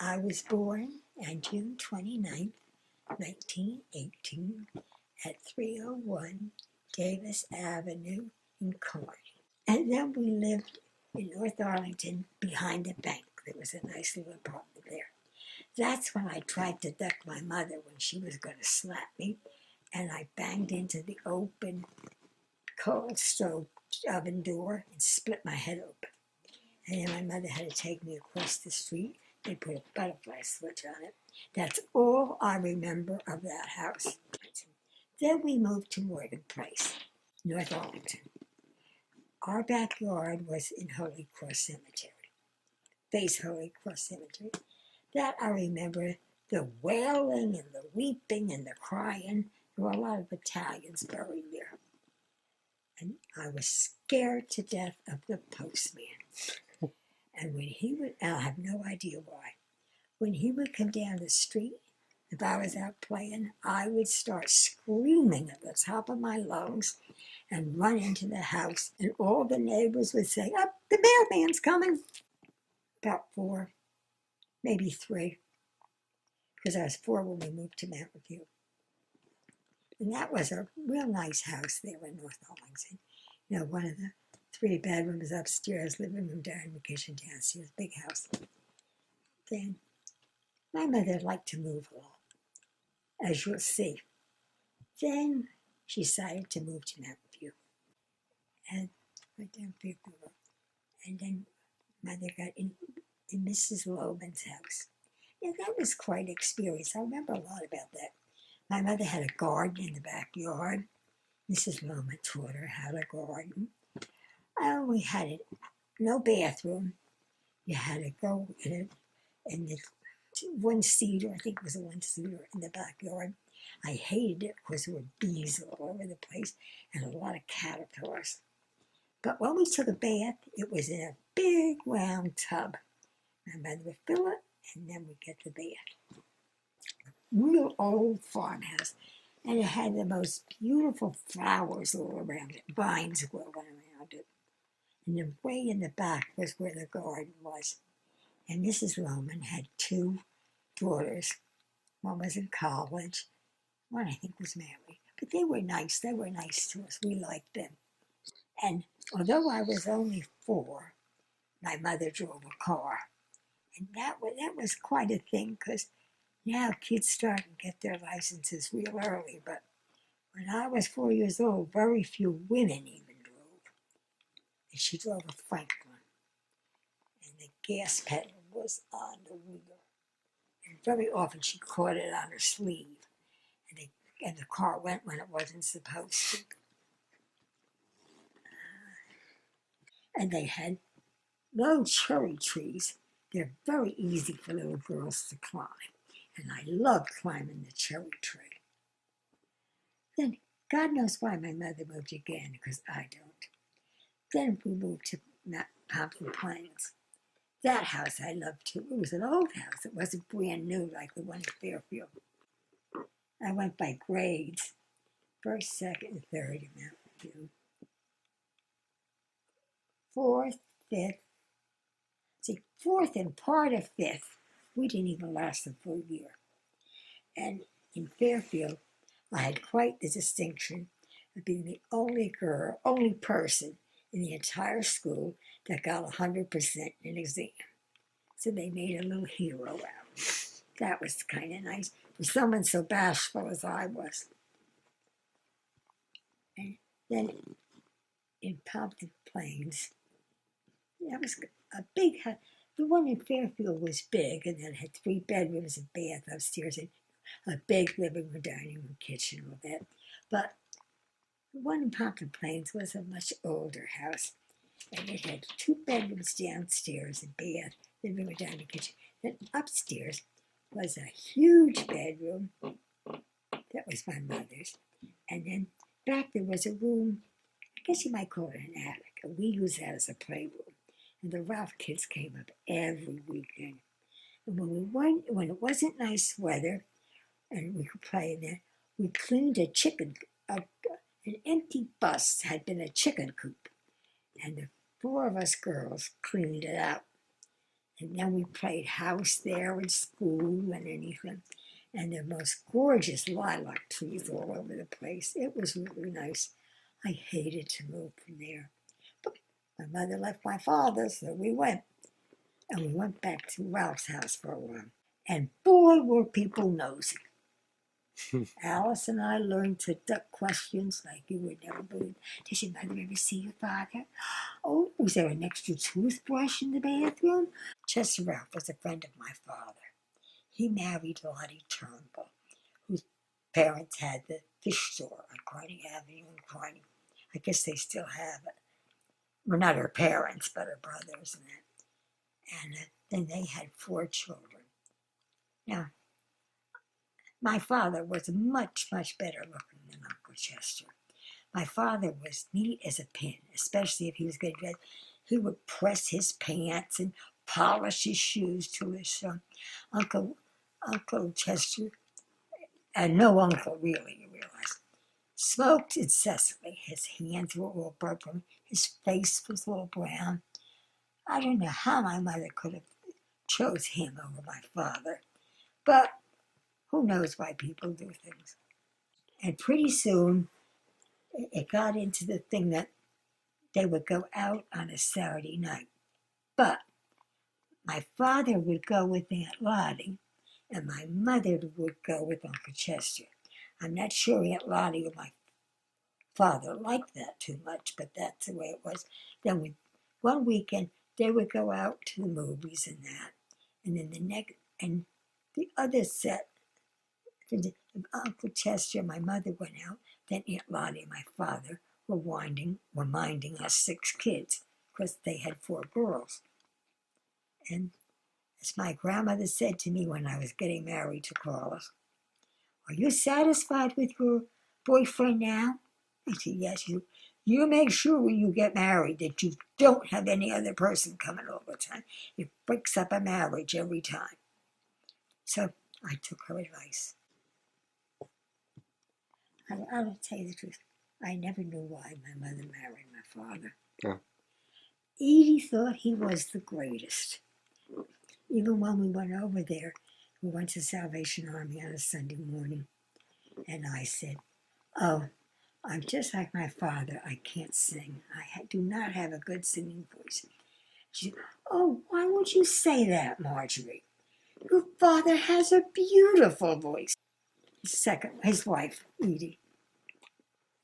I was born on June 29th, 1918 at 301 Davis Avenue in Kearney. And then we lived in North Arlington behind the bank. There was a nice little apartment there. That's when I tried to duck my mother when she was going to slap me, and I banged into the open coal stove oven door and split my head open. And then my mother had to take me across the street. They put a butterfly switch on it. That's all I remember of that house. Then we moved to Morgan Place, North Arlington. Our backyard was in Holy Cross Cemetery, face Holy Cross Cemetery. That I remember, the wailing and the weeping and the crying. There were a lot of Italians buried there. And I was scared to death of the postman. And when he would, I have no idea why, when he would come down the street, if I was out playing, I would start screaming at the top of my lungs and run into the house. And all the neighbors would say, "Oh, the mailman's coming." About 4, maybe 3, because I was 4 when we moved to Mountain View. And that was a real nice house there in North Arlington. You know, one of the 3 bedrooms upstairs, living room, dining room, kitchen downstairs, big house. Then my mother liked to move a lot, as you'll see. Then she decided to move to Mountain View, and right down Fairfield Road. And then mother got in Mrs. Loman's house. Yeah, that was quite an experience. I remember a lot about that. My mother had a garden in the backyard. Mrs. Loman taught her how to garden. We had no bathroom. You had to go in the one-seater, I think it was a one-seater in the backyard. I hated it because there were bees all over the place and a lot of caterpillars. But when we took a bath, it was in a big round tub. My mother would fill it, and then we'd get the bath. Real old farmhouse. And it had the most beautiful flowers all around it, vines growing around it. And the way in the back was where the garden was. And Mrs. Loman had 2 daughters. One was in college. One, I think, was married. But they were nice. They were nice to us. We liked them. And although I was only 4, my mother drove a car. And that was quite a thing, because now kids start to get their licenses real early. But when I was 4 years old, very few women even drove. And she drove a Franklin. And the gas pedal was on the wheel. And very often she caught it on her sleeve. And the car went when it wasn't supposed to. And they had low cherry trees. They're very easy for little girls to climb. And I loved climbing the cherry tree. Then, God knows why my mother moved again, because I don't. Then we moved to Pompton Plains. That house I loved too. It was an old house. It wasn't brand new like the one in Fairfield. I went by grades, 1st, 2nd, and 3rd in Mountain View. 4th, 5th. See, 4th and part of 5th, we didn't even last a full year. And in Fairfield, I had quite the distinction of being the only person in the entire school that got 100% in an exam. So they made a little hero out of me. That was kind of nice for someone so bashful as I was. And then in Pompton Plains, that was a big house. The one in Fairfield was big, and then had 3 bedrooms and bath upstairs, and a big living room, dining room, kitchen, all that. But the one in Pompton Plains was a much older house, and it had 2 bedrooms downstairs and bath, living room, dining room, kitchen. Then upstairs was a huge bedroom. That was my mother's. And then back there was a room, I guess you might call it an attic. We used that as a playroom. And the Ralph kids came up every weekend. And when it wasn't nice weather and we could play in there, we cleaned an empty bus had been a chicken coop. And the 4 of us girls cleaned it out. And then we played house there in school and anything. And the most gorgeous lilac trees all over the place. It was really nice. I hated to move from there. But my mother left my father, so we went. And we went back to Ralph's house for a while. And boy, were people nosy. Alice and I learned to duck questions like you would never believe. Did your mother ever see your father? Oh, was there an extra toothbrush in the bathroom? Chester Ralph was a friend of my father. He married Lottie Turnbull, whose parents had the fish store on Kearney Avenue in Kearney. I guess they still have it. Well, not her parents, but her brothers and that. And then they had 4 children. Now, my father was much, much better looking than Uncle Chester. My father was neat as a pin, especially if he was getting dressed. He would press his pants and polish his shoes to his son. Uncle Chester, and no uncle really, you realize, smoked incessantly. His hands were all purple. His face was all brown. I don't know how my mother could have chose him over my father, but who knows why people do things. And pretty soon, it got into the thing that they would go out on a Saturday night. But my father would go with Aunt Lottie, and my mother would go with Uncle Chester. I'm not sure Aunt Lottie or my father liked that too much, but that's the way it was. Then one weekend, they would go out to the movies and that. And then the other set, Uncle Chester and my mother went out. Then Aunt Lottie and my father were minding us 6 kids, because they had 4 girls. And as my grandmother said to me when I was getting married to Carlos, "Are you satisfied with your boyfriend now?" I said, "Yes." You make sure when you get married that you don't have any other person coming all the time. It breaks up a marriage every time. So I took her advice. I'll tell you the truth. I never knew why my mother married my father. Yeah. Edie thought he was the greatest. Even when we went over there, we went to Salvation Army on a Sunday morning, and I said, "Oh, I'm just like my father. I can't sing. I do not have a good singing voice." She said, "Oh, why would you say that, Marjorie? Your father has a beautiful voice." His wife, Edie.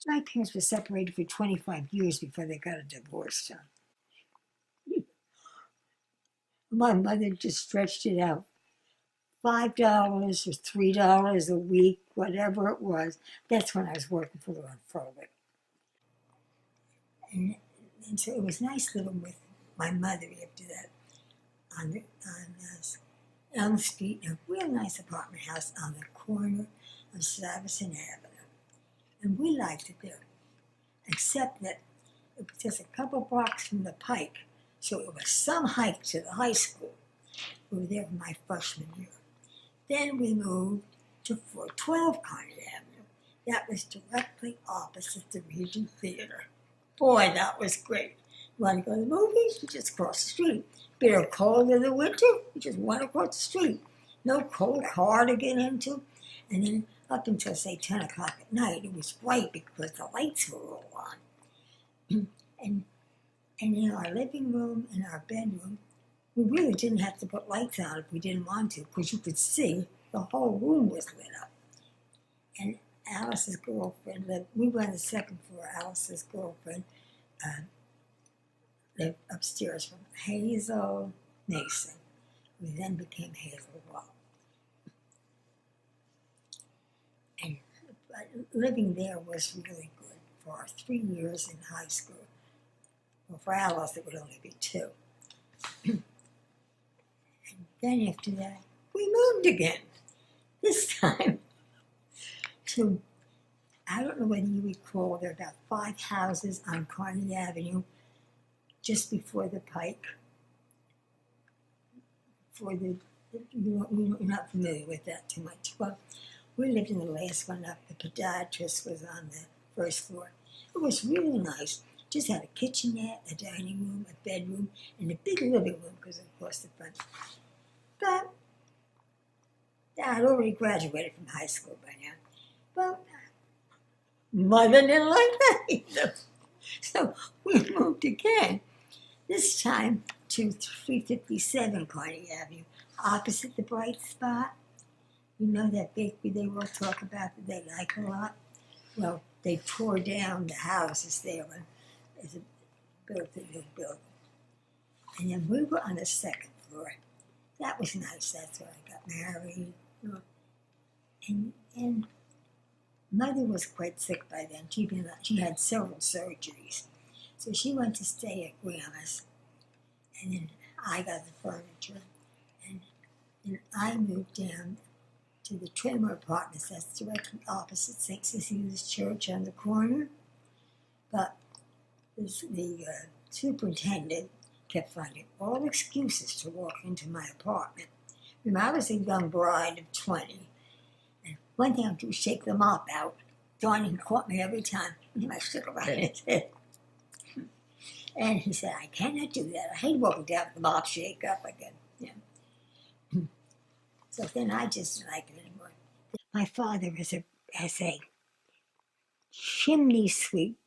My parents were separated for 25 years before they got a divorce. My mother just stretched it out. $5 or $3 a week, whatever it was. That's when I was working for a bit. And so it was nice living with my mother after that on Elm Street, a real nice apartment house on the corner of Stuyvesant Avenue. And we liked it there, except that it was just a couple blocks from the Pike, so it was some hike to the high school. We were there for my freshman year. Then we moved to 412 Kearney Avenue. That was directly opposite the Regent Theater. Boy, that was great. You want to go to the movies? You just cross the street. Bitter cold in the winter? You just went across the street. No cold car to get into. And then up until, say, 10 o'clock at night, it was bright because the lights were all on. And in our living room and our bedroom, we really didn't have to put lights on if we didn't want to, because you could see the whole room was lit up. And Alice's girlfriend we were on the 2nd floor. Alice's girlfriend lived upstairs from Hazel Mason, who then became Hazel Wall. And living there was really good for our 3 years in high school. Well, for Alice, it would only be 2. And then after that, we moved again. This time to, I don't know whether you recall, there are about 5 houses on Kearney Avenue just before the Pike. You're not familiar with that too much. Well, we lived in the last one up. The podiatrist was on the 1st floor. It was really nice. Just had a kitchenette, a dining room, a bedroom, and a big living room because of course the front. But I'd already graduated from high school by now. But Mother didn't like that either. So we moved again. This time to 357 Carnegie Avenue, opposite the Bright Spot. You know that bakery they will talk about that they like a lot? Well, they tore down the houses there and built a new building. And then we were on the second floor. That was nice. That's where I got married. And Mother was quite sick by then. She had several surgeries. So she went to stay at Grandma's. And then I got the furniture. And then I moved down to the Trimmer Apartments. That's directly opposite St. Cecilia's Church on the corner. But the superintendent kept finding all excuses to walk into my apartment. Remember, I was a young bride of 20. And one thing I do was shake the mop out. Darn, he caught me every time. And I shook it right in his head. And he said, I cannot do that. I hate walking down with the mop shake up again. Yeah. So then I just didn't like it anymore. My father has a chimney sweep.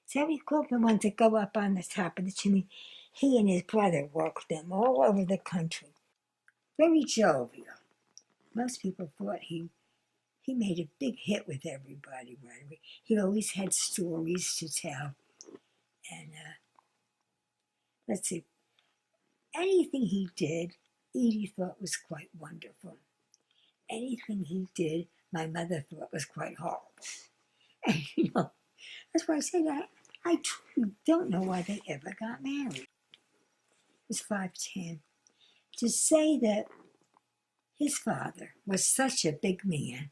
Is that what you call the ones that go up on the top of the chimney? He and his brother worked them all over the country. Very jovial. Most people thought he made a big hit with everybody. Right? He always had stories to tell. And let's see, anything he did, Edie thought was quite wonderful. Anything he did, my mother thought was quite horrible. And that's why I said I truly don't know why they ever got married. He was 5'10". To say that his father was such a big man,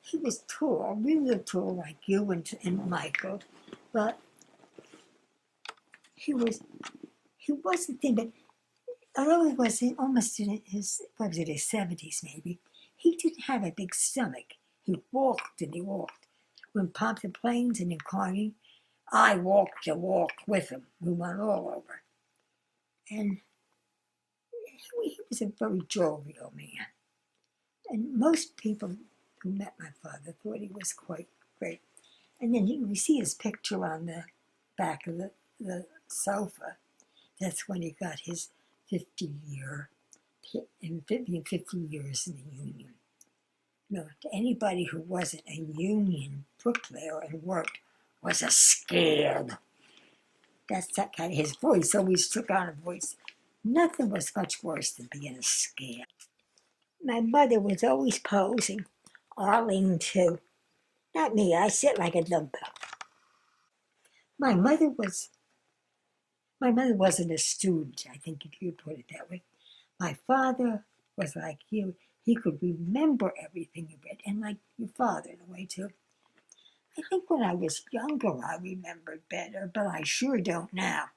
he was tall, really tall like you and Michael, but he wasn't thin, but although he was almost in his 70s maybe, he didn't have a big stomach. He walked and he walked. When Pompton Plains and in Kearney, I walked the walk with him. We went all over. And he was a very jovial man. And most people who met my father thought he was quite great. And then we see his picture on the back of the sofa. That's when he got his 50 years in the Union. To anybody who wasn't a Union bricklayer and worked was a scared. That's that kind of his voice always took on a voice. Nothing was much worse than being a scare. My mother was always posing. Arlene too. Not me, I sit like a dumbbell. My mother wasn't a student, I think if you put it that way. My father was like you. He could remember everything you read, and like your father in a way too. I think when I was younger, I remembered better, but I sure don't now.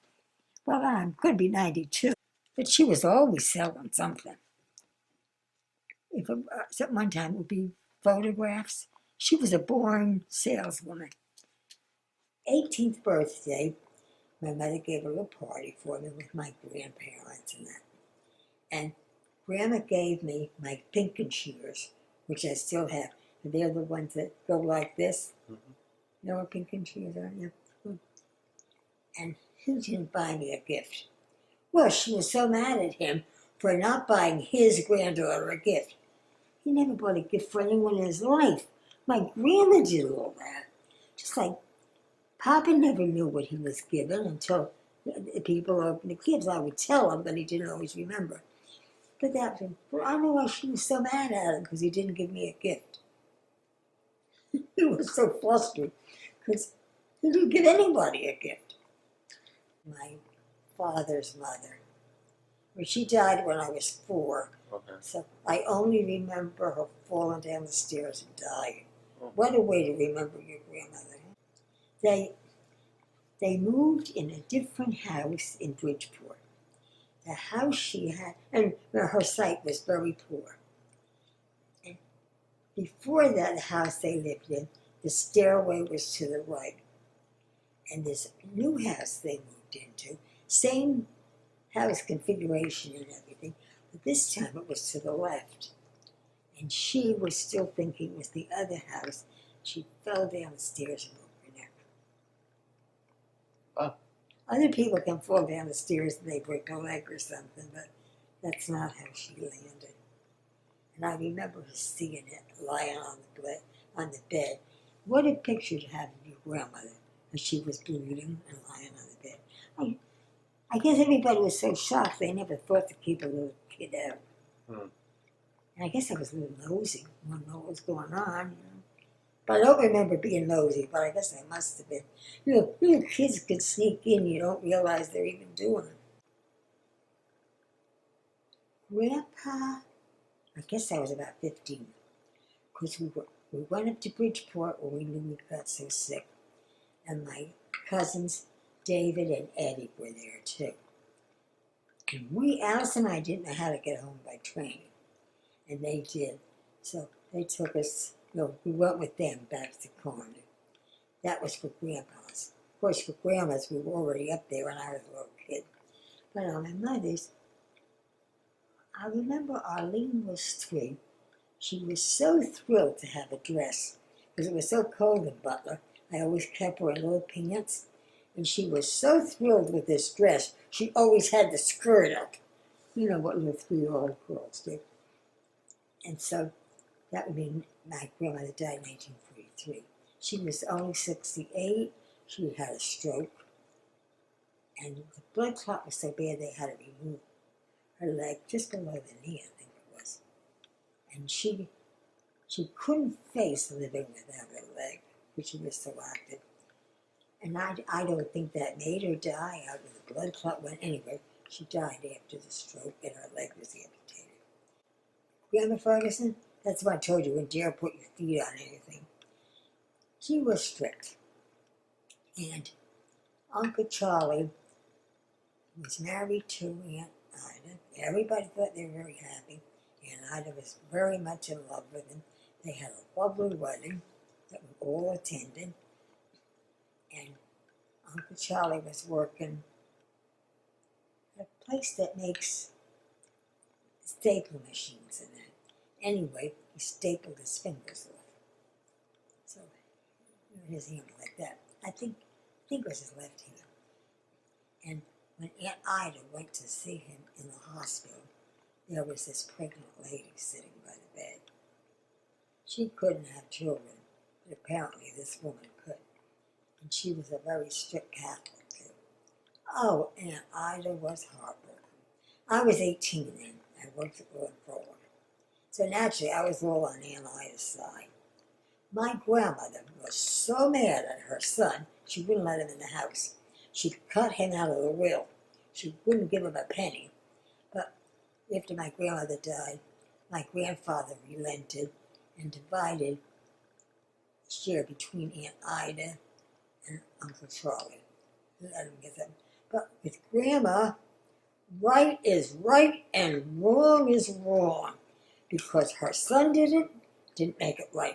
Well, I could be 92, but she was always selling something. One time it would be photographs. She was a born saleswoman. 18th birthday, my mother gave a little party for me with my grandparents and that. And Grandma gave me my pink and shears, which I still have. And they're the ones that go like this. Mm-hmm. You know what pink and shears are? Yeah. And he didn't buy me a gift. Well, she was so mad at him for not buying his granddaughter a gift. He never bought a gift for anyone in his life. My grandma did all that. Just like Papa never knew what he was given until the people opened the gifts. I would tell him, but he didn't always remember. But I don't know why she was so mad at him because he didn't give me a gift. He was so flustered because he didn't give anybody a gift. My father's mother. Well, she died when I was 4. Okay. So I only remember her falling down the stairs and dying. Oh. What a way to remember your grandmother. They moved in a different house in Bridgeport. The house she had, and her site was very poor. And before that house they lived in, The stairway was to the right. And this new house they moved into, same house configuration and everything, but this time it was to the left. And she was still thinking it was the other house. She fell down the stairs and broke her neck. Oh. Other people can fall down the stairs and they break a leg or something, but that's not how she landed. And I remember seeing it lying on the bed. What a picture to have of your grandmother as she was bleeding and lying on the bed. I guess everybody was so shocked they never thought to keep a little kid out. And I guess I was a little nosy. I didn't know what was going on, But I don't remember being nosy, but I guess I must have been. Little kids can sneak in, you don't realize they're even doing it. Grandpa, I guess I was about 15, because we went up to Bridgeport when we knew we got so sick. And my cousins, David and Eddie, were there too. And Alice and I didn't know how to get home by train. And they did. So they took us, we went with them back to Carmen. That was for Grandpa's. Of course, for Grandma's, we were already up there when I was a little kid. But on my mother's, I remember Arlene was 3. She was so thrilled to have a dress, because it was so cold in Butler. I always kept her in little pants. And she was so thrilled with this dress, she always had the skirt up. You know what little 3-year-old girls do. And so that would be my grandmother died in 1943. She was only 68. She had a stroke. And the blood clot was so bad they had to remove her leg just below the knee, I think it was. And she couldn't face living without her leg, because she was so active. And I don't think that made her die out of the blood clot. Went anyway, she died after the stroke and her leg was amputated. Grandma Ferguson, that's why I told you, wouldn't dare put your feet on anything. She was strict. And Uncle Charlie was married to Aunt Ida. Everybody thought they were very happy. Aunt Ida was very much in love with him. They had a lovely wedding that we all attended. And Uncle Charlie was working at a place that makes staple machines and that. Anyway, he stapled his fingers off. So, his hand like that. I think it was his left hand. And when Aunt Ida went to see him in the hospital, there was this pregnant lady sitting by the bed. She couldn't have children, but apparently this woman could. And she was a very strict Catholic, too. Oh, Aunt Ida was heartbroken. I was 18 then. I worked at Lord Forward. So naturally, I was all on Aunt Ida's side. My grandmother was so mad at her son, she wouldn't let him in the house. She cut him out of the will. She wouldn't give him a penny. But after my grandmother died, my grandfather relented and divided the share between Aunt Ida and Uncle Charlie. Let him get them. But with Grandma, right is right and wrong is wrong. Because her son didn't make it right.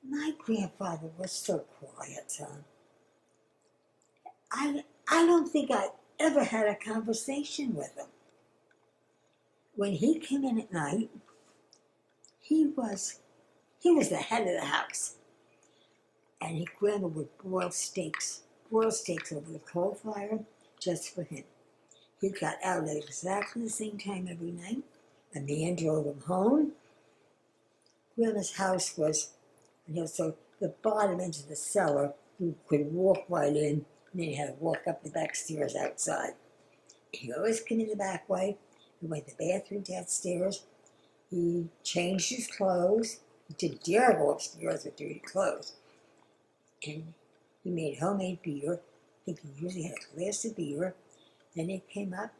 My grandfather was so quiet, son. I don't think I ever had a conversation with him. When he came in at night, he was the head of the house. And Grandma would boil steaks over the coal fire just for him. He got out at exactly the same time every night. A man drove him home. Grandma's house was, so the bottom into the cellar, you could walk right in, and then you had to walk up the back stairs outside. He always came in the back way. He went to the bathroom downstairs. He changed his clothes. He didn't dare go upstairs with dirty clothes. And he made homemade beer. I think he usually had a glass of beer. Then he came up.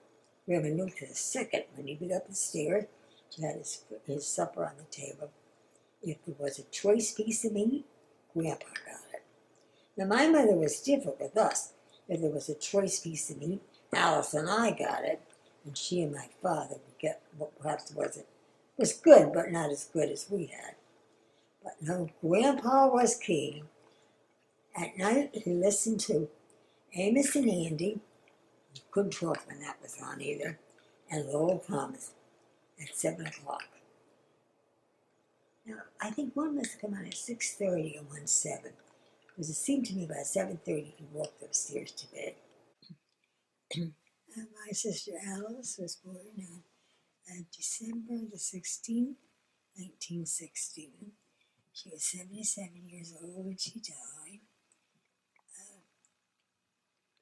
Grandma knew to the second when he went up the stairs. He had his supper on the table. If there was a choice piece of meat, Grandpa got it. Now, my mother was different with us. If there was a choice piece of meat, Alice and I got it, and she and my father would get what perhaps was good, but not as good as we had. But no, Grandpa was keen. At night, he listened to Amos and Andy. He couldn't talk when that was on either. And Lowell Thomas at 7 o'clock. Now, I think one must come on at 6:30 and one 7. Because it seemed to me about 7:30 he walked upstairs to bed. And my sister Alice was born on December the 16th, 1916. She was 77 years old when she died.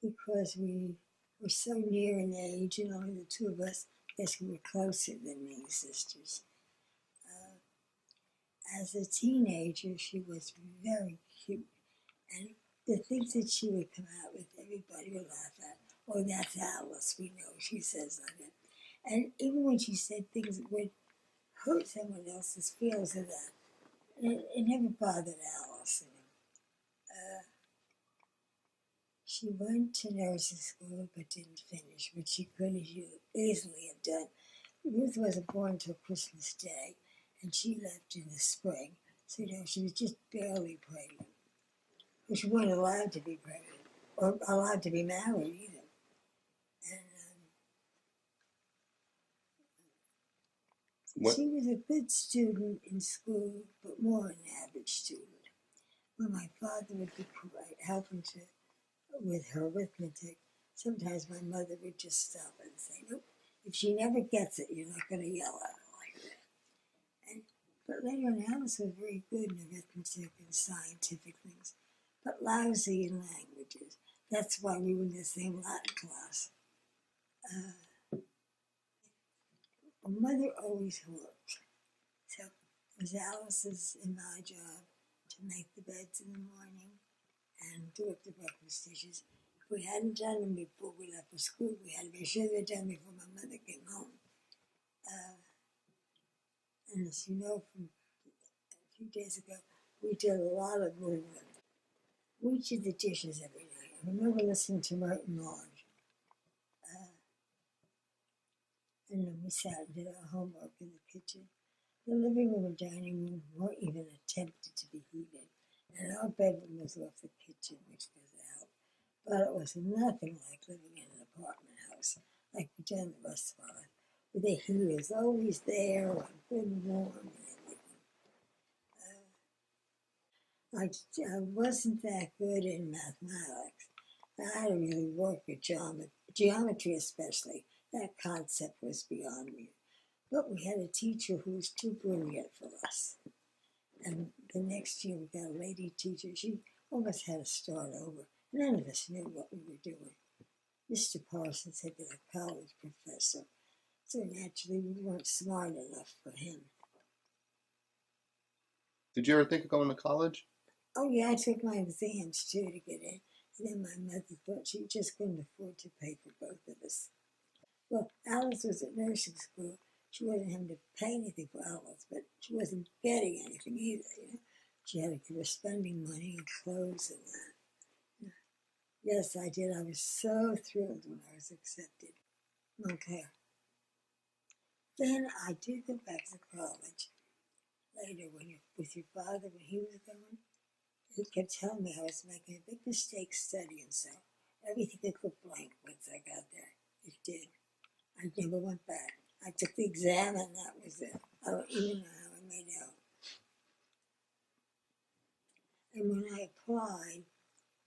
Because we were so near in age, and only the two of us, I guess we were closer than many sisters. As a teenager, she was very cute. And the things that she would come out with, everybody would laugh at. Oh, that's Alice, we know, she says like that. And even when she said things that would hurt someone else's feelings of that, it never bothered Alice. She went to nursing school but didn't finish, which she could easily have done. Ruth wasn't born until Christmas Day, and she left in the spring. So, she was just barely pregnant. But she wasn't allowed to be pregnant, or allowed to be married either. And she was a good student in school, but more an average student. When my father would be helping with her arithmetic, sometimes my mother would just stop and say, "Nope, if she never gets it, you're not going to yell at her like that." But later on, Alice was very good in arithmetic and scientific things, but lousy in languages. That's why we were in the same Latin class. My mother always worked, so it was Alice's and my job to make the beds in the morning and do up the breakfast dishes. If we hadn't done them before we left for school, we had to make sure they were done before my mother came home. And as you know from a few days ago, we did a lot of movement. We did the dishes every night. I remember listening to Martin Marge. And then we sat and did our homework in the kitchen. The living room and dining room weren't even attempted to be heated. And our bedroom was off the kitchen, which was out. But it was nothing like living in an apartment house, like we did in the rest of our life, with the heaters always there and good and warm and everything. I wasn't that good in mathematics. I had to really work at geometry especially. That concept was beyond me. But we had a teacher who was too brilliant for us. And the next year we got a lady teacher. She almost had to start over. None of us knew what we were doing. Mr. Parsons had been a college professor, so naturally we weren't smart enough for him. Did you ever think of going to college? Oh yeah, I took my exams too to get in. And then my mother thought she just couldn't afford to pay for both of us. Well, Alice was at nursing school. She wasn't having to pay anything for Alice, but she wasn't getting anything either. She had to give her spending money and clothes and that. Yes, I did. I was so thrilled when I was accepted. Okay. Then I did go back to college. Later, with your father, when he was going, he kept telling me I was making a big mistake studying, so everything could go blank once I got there. It did. I never went back. I took the exam and that was it. I don't even know how I made out. And when I applied,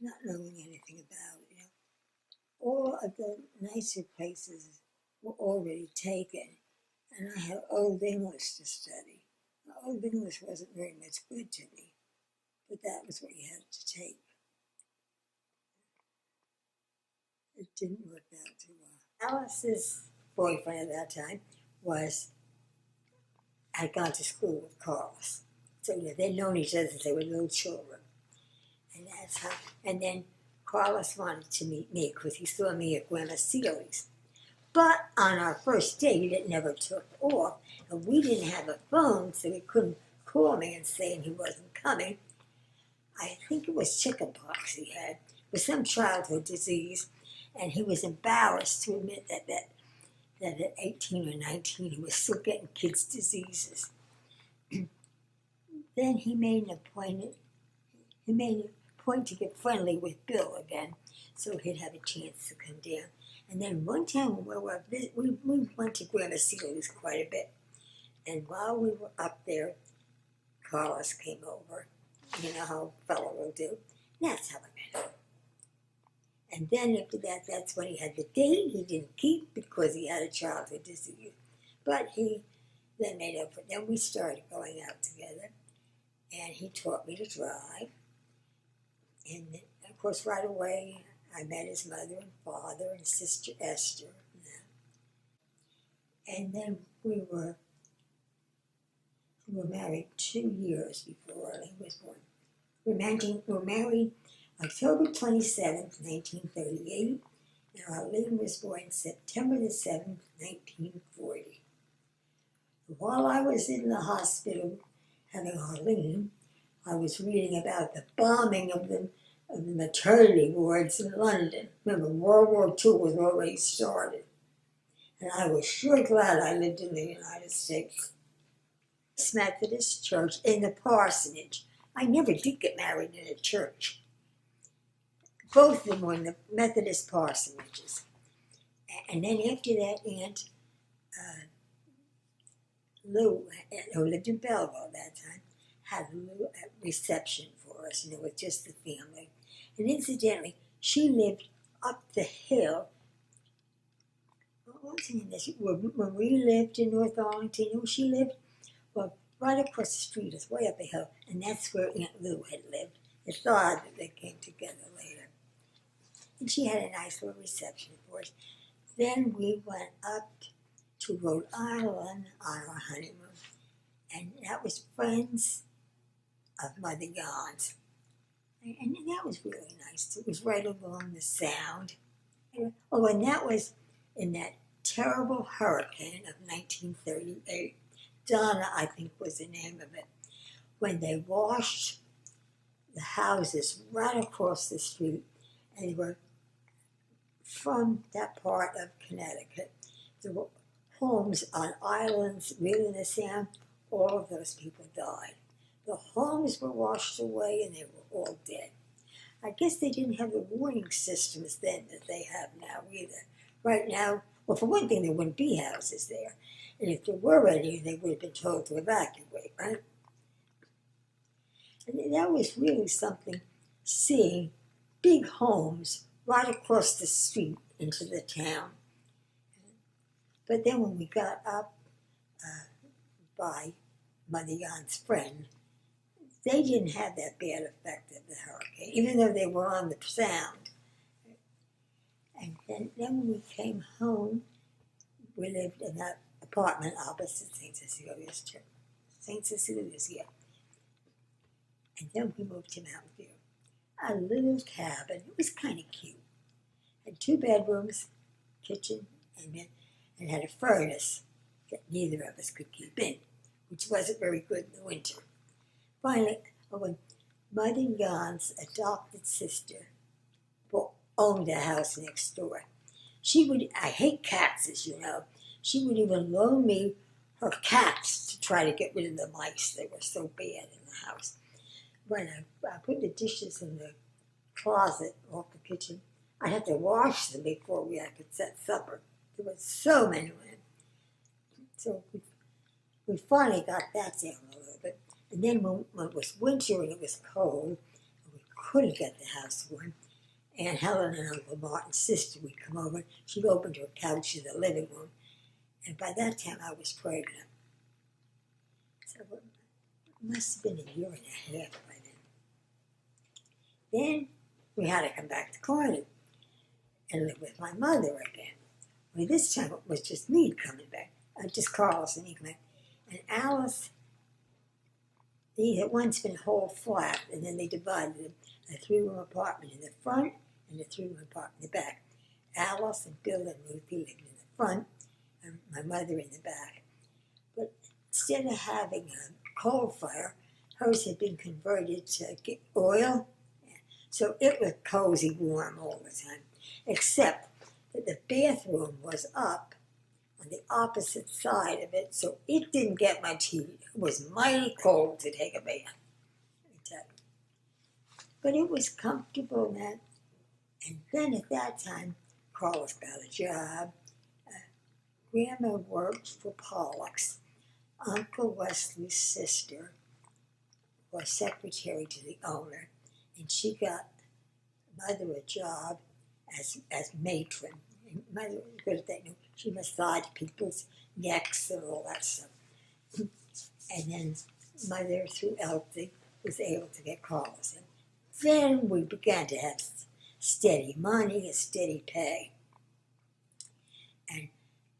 not knowing anything about it, all of the nicer places were already taken, and I had Old English to study. Old English wasn't very much good to me, but that was what you had to take. It didn't work out too well. Alice's boyfriend at that time had gone to school with Carlos. So they'd known each other since they were little children. And that's how, and then Carlos wanted to meet me because he saw me at Grandma Seeley's. But on our first date, it never took off, and we didn't have a phone, so he couldn't call me and say he wasn't coming. I think it was chickenpox he had. It was some childhood disease, and he was embarrassed to admit that at 18 or 19 he was still getting kids' diseases. then he made a point to get friendly with Bill again, so he'd have a chance to come down. And then one time when we went to Grandma Celia's quite a bit, and while we were up there, Carlos came over. You know how a fellow will do. That's how I met him. And then after that, that's when he had the date he didn't keep because he had a childhood disease. But he then made up for it. Then we started going out together, and he taught me to drive. And then, of course, right away, I met his mother and father and sister Esther. And then we were married 2 years before he was born. We were married October 27th, 1938, and Arlene was born September the 7th, 1940. While I was in the hospital having Arlene, I was reading about the bombing of the maternity wards in London. Remember, World War II was already started. And I was sure glad I lived in the United States. Methodist church in the parsonage. I never did get married in a church. Both of them were in the Methodist parsonages. And then after that, Aunt Lou, who lived in Belleville at that time, had a reception for us, and it was just the family. And incidentally, she lived up the hill. What was her name? Where Marie lived in North Arlington. You know where she lived? Well, right across the street is way up the hill, and that's where Aunt Lou had lived. It's odd that they came together later. And she had a nice little reception for us. Then we went up to Rhode Island on our honeymoon, and that was friends of Mother Yon's. And that was really nice. It was right along the Sound. Oh, and that was in that terrible hurricane of 1938. Donna, I think, was the name of it. When they washed the houses right across the street, and they were from that part of Connecticut. There were homes on islands, really in the Sound. All of those people died. The homes were washed away, and they were all dead. I guess they didn't have the warning systems then that they have now either. Right now, well, for one thing, there wouldn't be houses there. And if there were any, they would have been told to evacuate, right? And that was really something, seeing big homes right across the street into the town. But then when we got up by Mother Yon's friend, they didn't have that bad effect of the hurricane, even though they were on the Sound. And then when we came home, we lived in that apartment opposite St. Cecilia's Church. St. Cecilia's, yeah. And then we moved to Mountain View. A little cabin. It was kind of cute. Had 2 bedrooms, kitchen, and had a furnace that neither of us could keep in, which wasn't very good in the winter. Finally, when Mother Yon's adopted sister owned a house next door, I hate cats, as you know, she would even loan me her cats to try to get rid of the mice. They were so bad in the house. When I put the dishes in the closet off the kitchen, I'd have to wash them before I could set supper. There were so many of them. So we finally got that down a little bit. And then when it was winter and it was cold, and we couldn't get the house warm, Aunt Helen and Uncle Martin's sister would come over. She'd open her couch in the living room. And by that time, I was pregnant. So it must have been a year and a half by then. Then we had to come back to Corning and live with my mother again. Well, this time it was just me coming back. Just Carlos and me coming back. And Alice, they had once been a whole flat, and then they divided them. A 3-room apartment in the front and a 3-room apartment in the back. Alice and Bill and Ruthie lived in the front, and my mother in the back. But instead of having a coal fire, hers had been converted to get oil. So it was cozy warm all the time, except that the bathroom was up on the opposite side of it, so it didn't get much heat. It was mighty cold to take a bath, let me tell you. But it was comfortable then. And then at that time, Carlos got a job. Grandma worked for Pollock's. Uncle Wesley's sister was secretary to the owner, and she got Mother a job as matron. And Mother was good at that. She massaged people's necks and all that stuff. And then Mother, through Elsie, was able to get Carlos. And then we began to have steady money and steady pay. And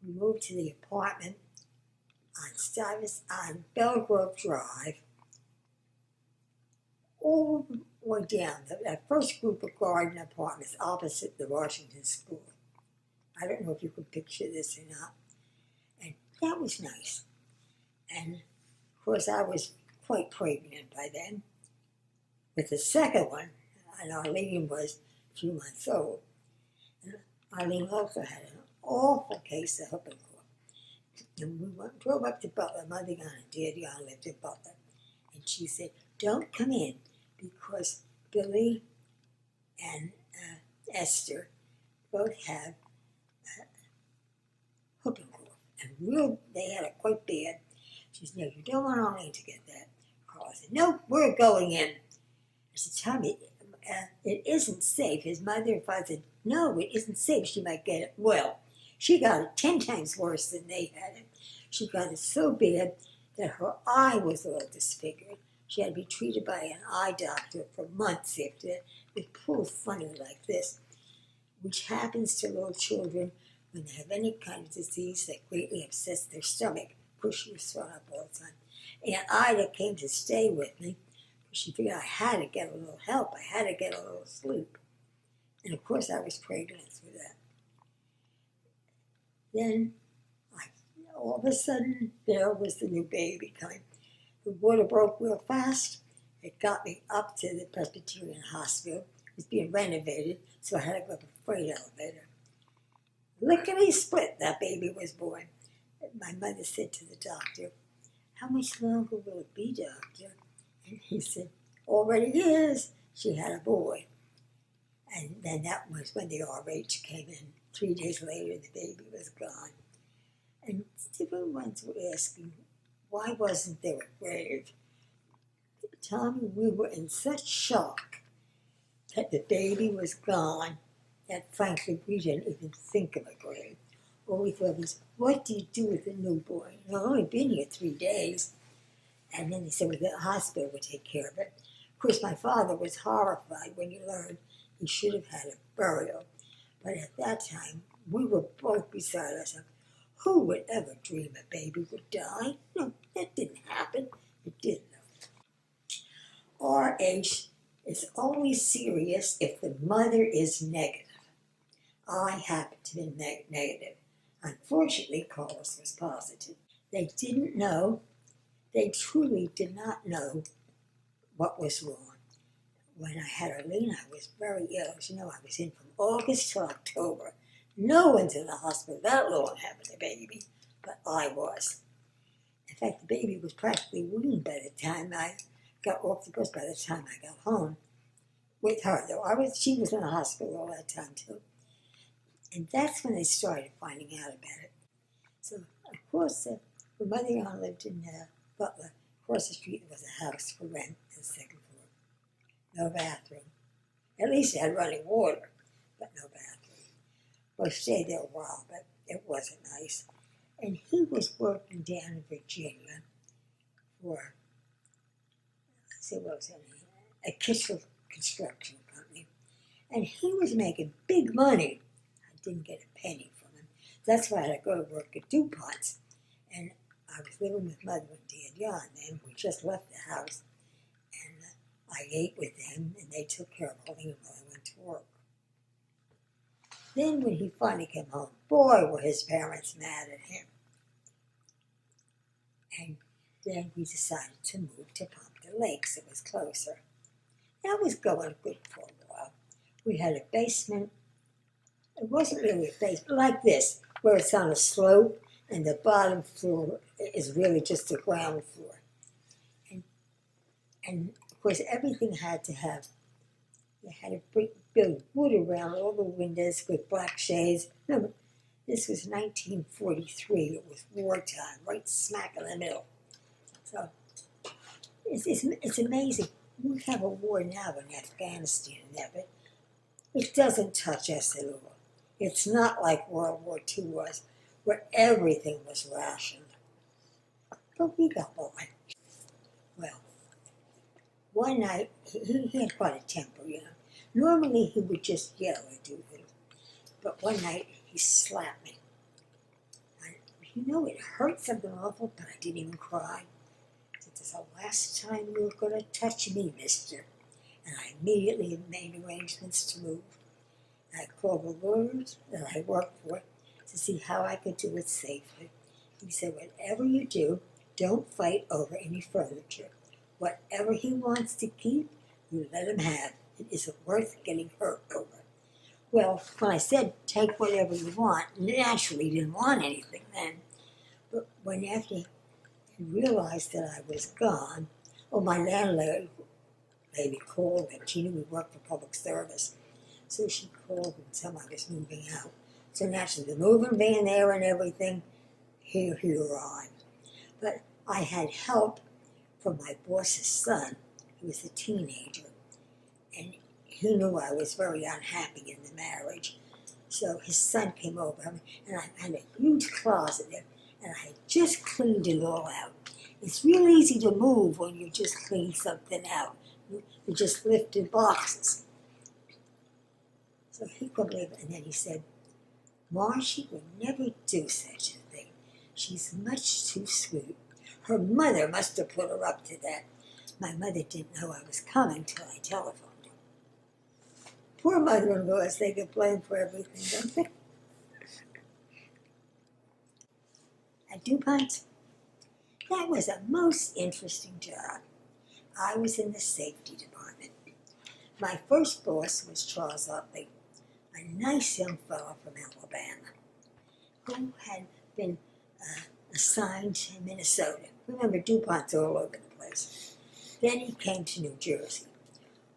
we moved to the apartment on Belgrove Drive, all the way down. That first group of garden apartments opposite the Washington School. I don't know if you can picture this or not. And that was nice. And of course, I was quite pregnant by then with the second one, and Arlene was a few months old. And Arlene also had an awful case of whooping cough. And we drove up to Butler. Mother Yon and Dad Yon lived in Butler. And she said, "Don't come in because Billy and Esther both have whooping cough. And they had it quite bad." She said, "No, you don't want Arlene to get that." Carl said, "No, we're going in." I said, "Tell me, it isn't safe." His mother and father said, "No, it isn't safe. She might get it." Well, she got it 10 times worse than they had it. She got it so bad that her eye was all disfigured. She had to be treated by an eye doctor for months after that. It pulled funny like this, which happens to little children when they have any kind of disease that greatly upsets their stomach, pushes your throat up all the time. Aunt Ida came to stay with me. She figured I had to get a little help. I had to get a little sleep. And of course I was pregnant through that. Then, all of a sudden, there was the new baby coming. The water broke real fast. It got me up to the Presbyterian Hospital. It was being renovated, so I had to go up a freight elevator. Lickety split, that baby was born. My mother said to the doctor, "How much longer will it be, doctor?" And he said, "Already is." She had a boy. And then that was when the RH came in. 3 days later, the baby was gone. And different ones were asking, why wasn't there a grave? Tommy, we were in such shock that the baby was gone that frankly we didn't even think of a grave. All we thought was, what do you do with a newborn? I've only been here 3 days. And then they said, well, the hospital would take care of it. Of course, my father was horrified when he learned he should have had a burial. But at that time, we were both beside ourselves. Who would ever dream a baby would die? No, that didn't happen. It didn't. RH is only serious if the mother is negative. I happen to be negative. Unfortunately, Carlos was positive. They didn't know. They truly did not know what was wrong. When I had Arlene, I was very ill. As you know, I was in from August to October. No one's in the hospital that long having a baby, but I was. In fact, the baby was practically weaned by the time I got off the bus, by the time I got home with her, though. She was in the hospital all that time, too. And that's when they started finding out about it. So, of course, when Mother Yon lived in Butler, across the street was a house for rent on the second floor. No bathroom. At least it had running water, but no bathroom. Well, I stayed there a while, but it wasn't nice. And he was working down in Virginia for, a kitchen construction company. And he was making big money. I didn't get a penny from him. That's why I had to go to work at DuPont's. And I was living with Mother and Dad Yon then. We just left the house. And I ate with them, and they took care of Arlene while I went to work. Then when he finally came home, boy, were his parents mad at him. And then we decided to move to Pompton Lakes. It was closer. That was going good for a while. We had a basement. It wasn't really a basement, like this, where it's on a slope. and the bottom floor is really just the ground floor. And of course, everything had to have, you had to build wood around all the windows with black shades. No, this was 1943. It was wartime, right smack in the middle. So it's amazing. We have a war now in Afghanistan and that, but it doesn't touch us at all. It's not like World War II was, where everything was rationed. But we got by. Well, one night, he had quite a temper, you know. Normally he would just yell or do things. But one night he slapped me. It hurt something awful, but I didn't even cry. This is the last time you're going to touch me, mister. And I immediately made arrangements to move. I called the lawyers that I worked for to see how I could do it safely. He said, whatever you do, don't fight over any furniture. Whatever he wants to keep, you let him have. It isn't worth getting hurt over. Well, when I said take whatever you want, naturally didn't want anything then. But when after he realized that I was gone, my landlady called him. She knew we worked for public service. So she called and told me I was moving out. So naturally, the moving van there and everything, he arrived. But I had help from my boss's son. He was a teenager. And he knew I was very unhappy in the marriage. So his son came over, and I had a huge closet there, and I had just cleaned it all out. It's real easy to move when you just clean something out. You just lift in boxes. So he come over, and then he said, Marjorie would never do such a thing. She's much too sweet. Her mother must have put her up to that. My mother didn't know I was coming till I telephoned her. Poor mother-in-laws, they get blamed for everything, don't they? At DuPont, that was a most interesting job. I was in the safety department. My first boss was Charles Utley, a nice young fellow from Alabama, who had been assigned to Minnesota. Remember, DuPont's all over the place. Then he came to New Jersey.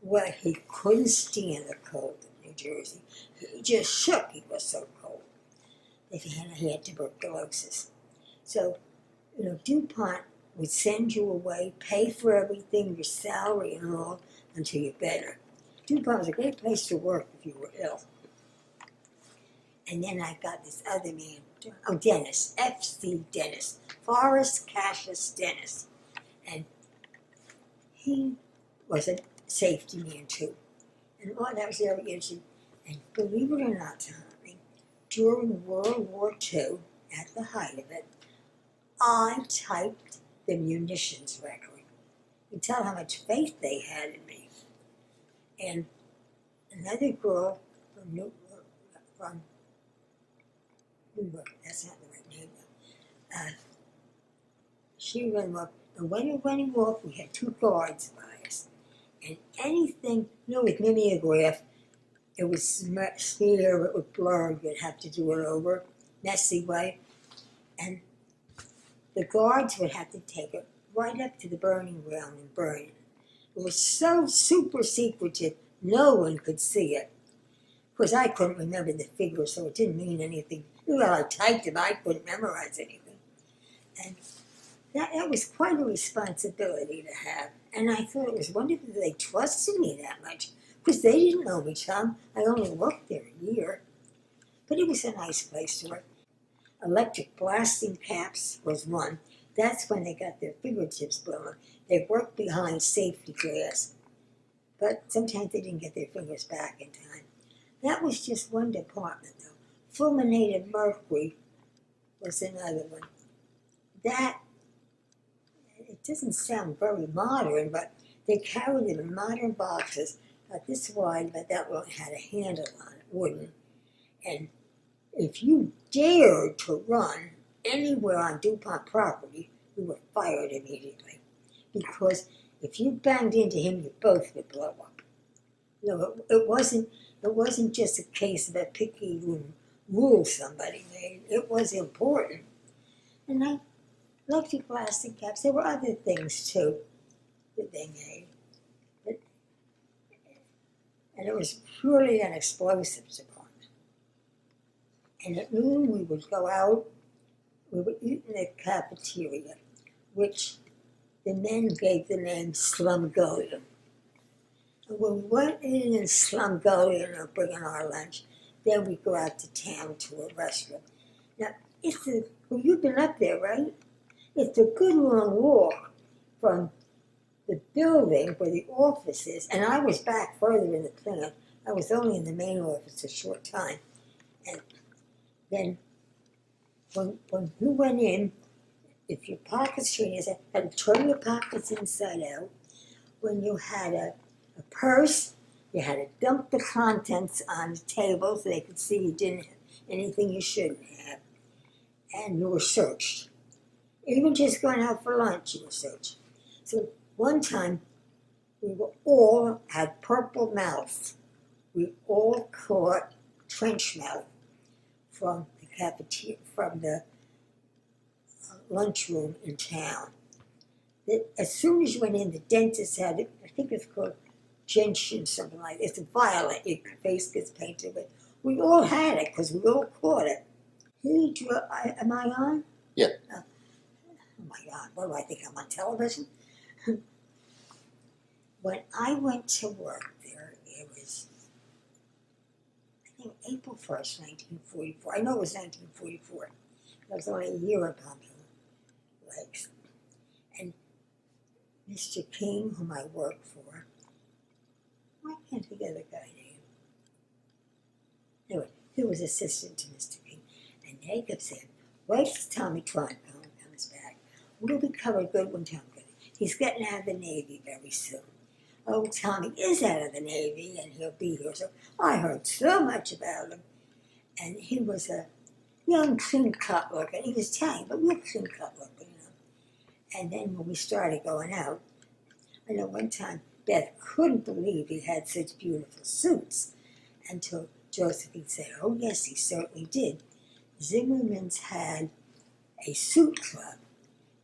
Well, he couldn't stand the cold of New Jersey. He just shook. He was so cold. He had tuberculosis. So, DuPont would send you away, pay for everything, your salary and all, until you're better. DuPont was a great place to work if you were ill. And then I got this other man, Dennis, F.C. Dennis, Forrest Cassius Dennis. And he was a safety man too. And that was very interesting. And believe it or not, Tommy, during World War II, at the height of it, I typed the munitions record. You can tell how much faith they had in me. And another girl from New York, that's not the right name though. She ran up, and when we were running off, we had 2 guards by us. And anything, with mimeograph, it would smear, it would blur, you'd have to do it over, messy way. And the guards would have to take it right up to the burning ground and burn it. It was so super secretive, no one could see it. Of course, I couldn't remember the figures, so it didn't mean anything. Well, I typed them, I couldn't memorize anything. And that was quite a responsibility to have. And I thought it was wonderful that they trusted me that much, because they didn't know me, Tom. I only worked there a year. But it was a nice place to work. Electric blasting caps was one. That's when they got their fingertips blown. They worked behind safety glass. But sometimes they didn't get their fingers back in time. That was just one department, though. Fulminated mercury was another one. That, it doesn't sound very modern, but they carried it in modern boxes, about this wide, but that one had a handle on it, wooden. And if you dared to run anywhere on DuPont property, you were fired immediately. Because if you banged into him, you both would blow up. It wasn't just a case of a picky rule somebody made. It was important. And I liked the plastic caps. There were other things too that they made. But, and it was purely an explosives department. And at noon we would go out, we would eat in the cafeteria, which the men gave the name Slumgullion. And when we weren't eating in Slumgullion or bringing our lunch, then we'd go out to town to a restaurant. Now, well, you've been up there, right? It's a good long walk from the building where the office is, and I was back further in the plant. I was only in the main office a short time. And then when you went in, if your pockets were in, you had to turn your pockets inside out. When you had a purse, you had to dump the contents on the table so they could see you didn't have anything you shouldn't have. And you were searched. Even just going out for lunch, you were searched. So one time, we were all had purple mouths. We all caught trench mouth from the cafeteria, from the lunchroom in town. As soon as you went in, the dentist had it. I think it's called gentian, something like that. It's a violet. Your face gets painted with. We all had it because we all caught it. Am I on? Yeah. Oh my God, what do I think? I'm on television? When I went to work there, it was, I think, April 1st, 1944. I know it was 1944. I was only a year upon the legs. And Mr. King, whom I worked for, I can't think of the guy's name. Anyway, he was assistant to Mr. King. And they kept saying, wait till Tommy Trump comes back. We'll be covered good when Tom comes. He's getting out of the Navy very soon. Oh, Tommy is out of the Navy and he'll be here. So I heard so much about him. And he was a young, clean-cut looking. He was Italian, but real clean-cut looking, you know. And then when we started going out, I know one time Beth couldn't believe he had such beautiful suits until Josephine said, oh, yes, he certainly did. Zimmerman's had a suit club,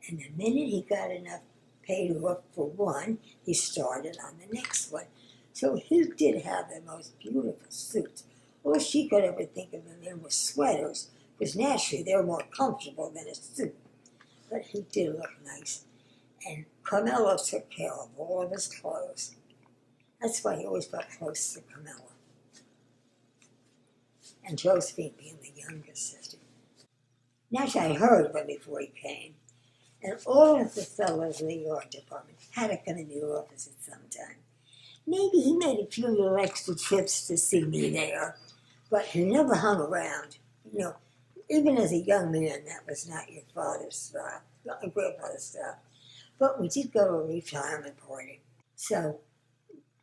and the minute he got enough paid off for one, he started on the next one. So he did have the most beautiful suits. All she could ever think of them in was sweaters, because naturally they were more comfortable than a suit. But he did look nice. And Carmela took care of all of his clothes. That's why he always felt close to Carmela. And Josephine being the youngest sister. Naturally, I heard of him before he came. And all of the fellows in the yard department had to come in the office at some time. Maybe he made a few little extra trips to see me there, but he never hung around. You know, even as a young man, that was not your father's style, not your grandfather's style. But we did go to a retirement party. So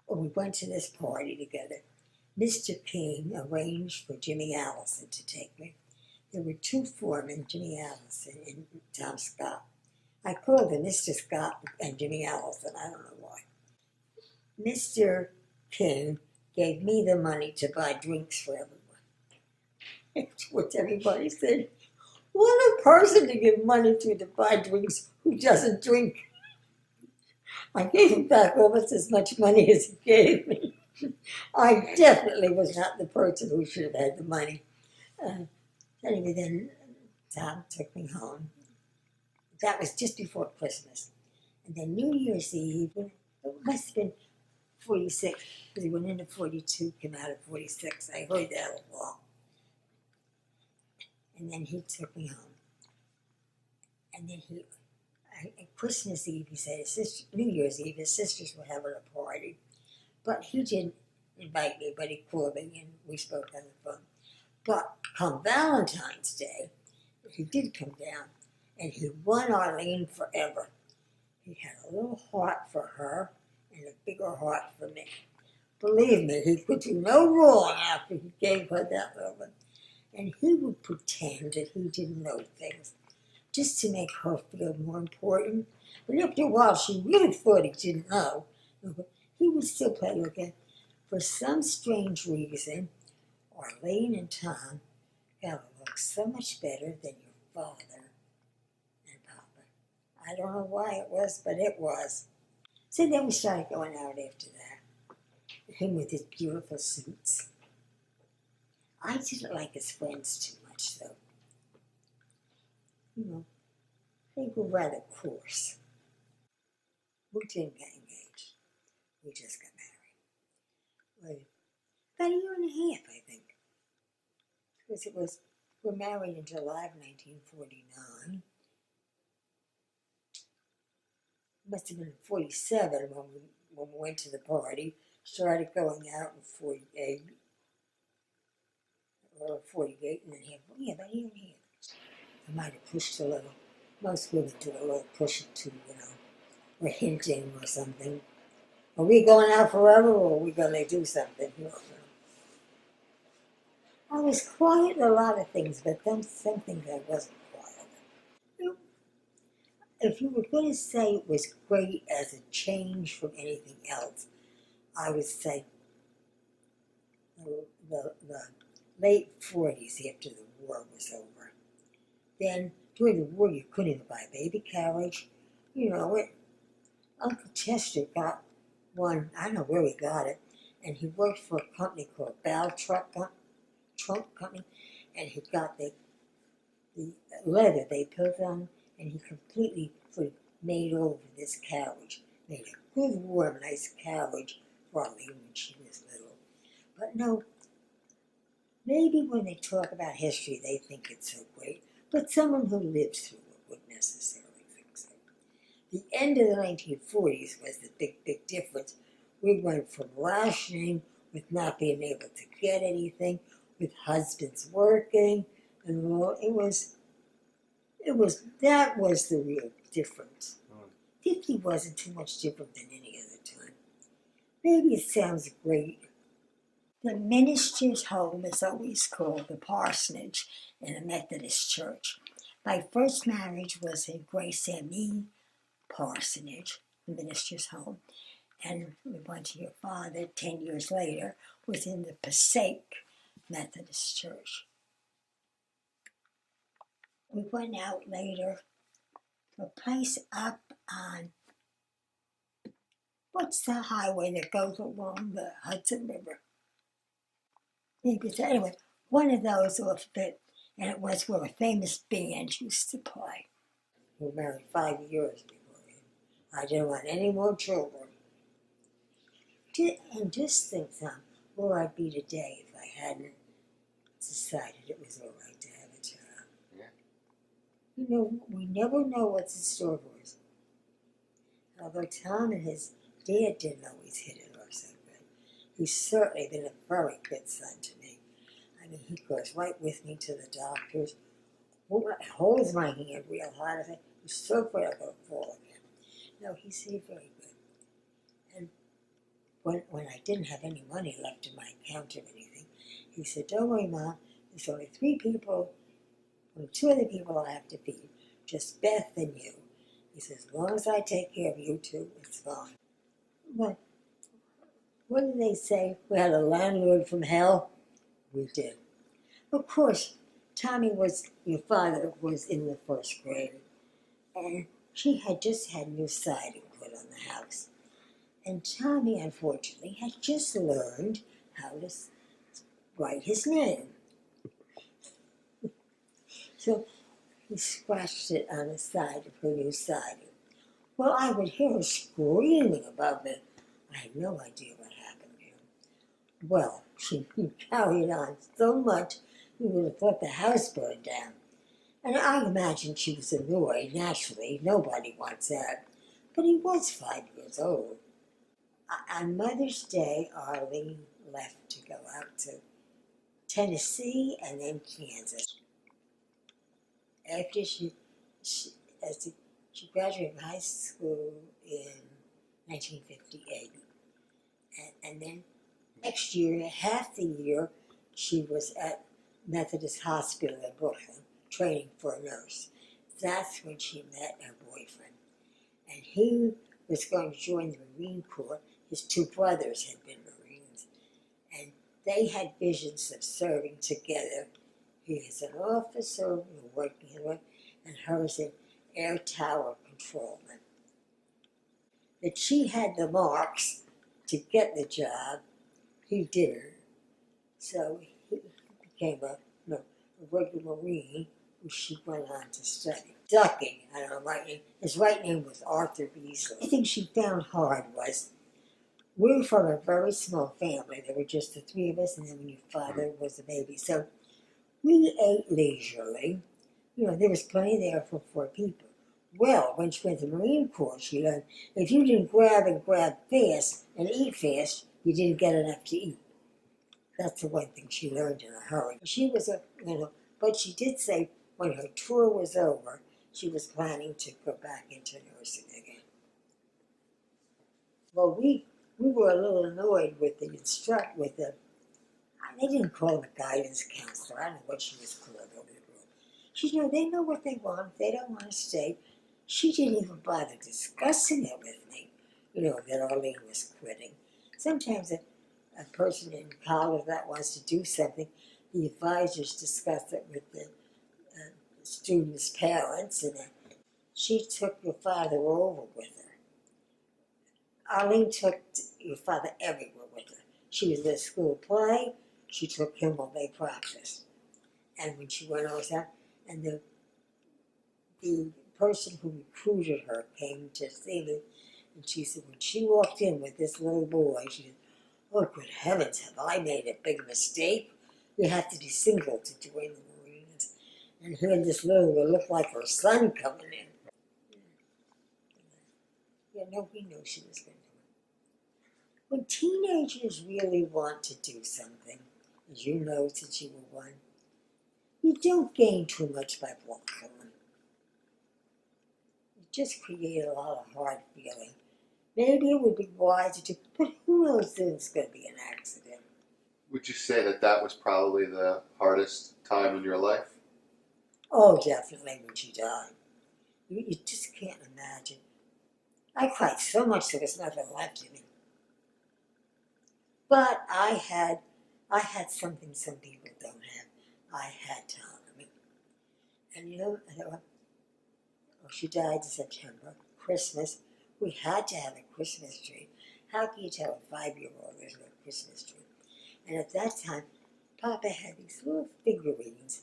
we went to this party together. Mr. King arranged for Jimmy Allison to take me. There were two foremen, Jimmy Allison and Tom Scott. I called them Mr. Scott and Jimmy Allison. I don't know why. Mr. King gave me the money to buy drinks for everyone. Which everybody said, what a person to give money to buy drinks who doesn't drink. I gave him back almost as much money as he gave me. I definitely was not the person who should have had the money. Anyway, then Tom took me home. That was just before Christmas. And then New Year's Eve, it must have been 46, because he went into 42, came out of 46. I heard that a lot. And then he took me home. And then at Christmas Eve, he said, New Year's Eve, his sisters were having a party. But he didn't invite me, but he called me and we spoke on the phone. But come Valentine's Day, he did come down. And he won Arlene forever. He had a little heart for her and a bigger heart for me. Believe me, he could do no wrong after he gave her that little one. And he would pretend that he didn't know things just to make her feel more important. But after a while, she really thought he didn't know. He would still play with it. For some strange reason, Arlene and Tom got to look so much better than your father. I don't know why it was, but it was. So then we started going out after that. Him with his beautiful suits. I didn't like his friends too much, though. You know, they were rather coarse. We didn't get engaged. We just got married. About a year and a half, I think. Because we were married in July of 1949. Must have been 47 when we went to the party. Started going out in 48. Or 48 and a half. Yeah, about a year and a half. I might have pushed a little. Most women do a little pushing too, or hinting or something. Are we going out forever or are we going to do something? I was quiet in a lot of things, but then some things I wasn't quiet. If you were going to say it was great as a change from anything else, I would say the late 40s after the war was over. Then during the war you couldn't even buy a baby carriage. Uncle Chester got one, I don't know where he got it, and he worked for a company called Bell Trunk Company, and he got the leather they put on, and he completely made over this carriage. Made a good, warm, nice carriage for Arlene when she was little. But no, maybe when they talk about history, they think it's so great, but someone who lives through it wouldn't necessarily think so. The end of the 1940s was the big difference. We went from rationing with not being able to get anything, with husbands working, and that was the real difference. 50 wasn't too much different than any other time. Maybe it sounds great. The minister's home is always called the parsonage in a Methodist church. My first marriage was in Grace M.E. Parsonage, the minister's home, and we went to your father 10 years later, was in the Passaic Methodist Church. We went out later to a place up on, what's the highway that goes along the Hudson River? Anyway, one of those off it, and it was where a famous band used to play. We were married 5 years before him. I didn't want any more children. And just think, Tom, where I'd be today if I hadn't decided it was all right to have a child. Yeah. We never know what's in store for us. Although Tom and his dad didn't always hit it off so good. He's certainly been a very good son to me. I mean, he goes right with me to the doctors, holds my hand real hard. I think, I'm so afraid I'm going to fall again. No, he's very good. And when I didn't have any money left in my account or anything, he said, don't worry, Mom, there's only 3 people, only 2 other people I have to feed, just Beth and you. He says, as long as I take care of you 2, it's fine. But what do they say? We had a landlord from hell? We did. Of course, your father was in the 1st grade, and she had just had new siding put on the house. And Tommy, unfortunately, had just learned how to write his name. So he scratched it on the side of her new siding. Well, I would hear her screaming above it. I had no idea what happened to him. Well, she carried on so much, you would have thought the house burned down. And I imagine she was annoyed, naturally. Nobody wants that. But he was 5 years old. On Mother's Day, Arlene left to go out to Tennessee and then Kansas. After she graduated from high school in 1958. And then next year, half the year, she was at Methodist Hospital in Brooklyn, training for a nurse. That's when she met her boyfriend. And he was going to join the Marine Corps. His 2 brothers had been Marines. And they had visions of serving together. He is an officer working, and her is an air tower patrolman. That she had the marks to get the job, he didn't. So he became a regular Marine, who she went on to study. Ducking, I don't know, right name. His right name was Arthur Beasley. The thing she found hard was, we were from a very small family. There were just the three of us, and then when your father was a baby. So we ate leisurely. You know, there was plenty there for 4 people. Well, when she went to the Marine Corps, she learned if you didn't grab fast and eat fast, you didn't get enough to eat. That's the one thing she learned in a hurry. She was but she did say when her tour was over, she was planning to go back into nursing again. Well, we were a little annoyed with the they didn't call him a guidance counselor. I don't know what she was called over the group. She said, no, they know what they want. If they don't want to stay. She didn't even bother discussing it with me, that Arlene was quitting. Sometimes a person in college that wants to do something, the advisors discuss it with the students' parents, and she took your father over with her. Arlene took your father everywhere with her. She was at a school play. She took him while they practiced. And when she went outside, and the person who recruited her came to see me, and she said, when she walked in with this little boy, she said, oh, good heavens, have I made a big mistake? You have to be single to join the Marines. And here this little will look like her son coming in. Yeah, nobody knew she was going to do it. When teenagers really want to do something, as you know since you were one, you don't gain too much by blocking them. You just create a lot of hard feeling. Maybe it would be wise to do, but who knows that it's going to be an accident. Would you say that was probably the hardest time in your life? Oh, definitely when she died. You just can't imagine. I cried so much there was nothing left in me. But I had something some people don't have. I had time. And she died in September. Christmas, we had to have a Christmas tree. How can you tell a 5-year-old there's no Christmas tree? And at that time, Papa had these little figurines,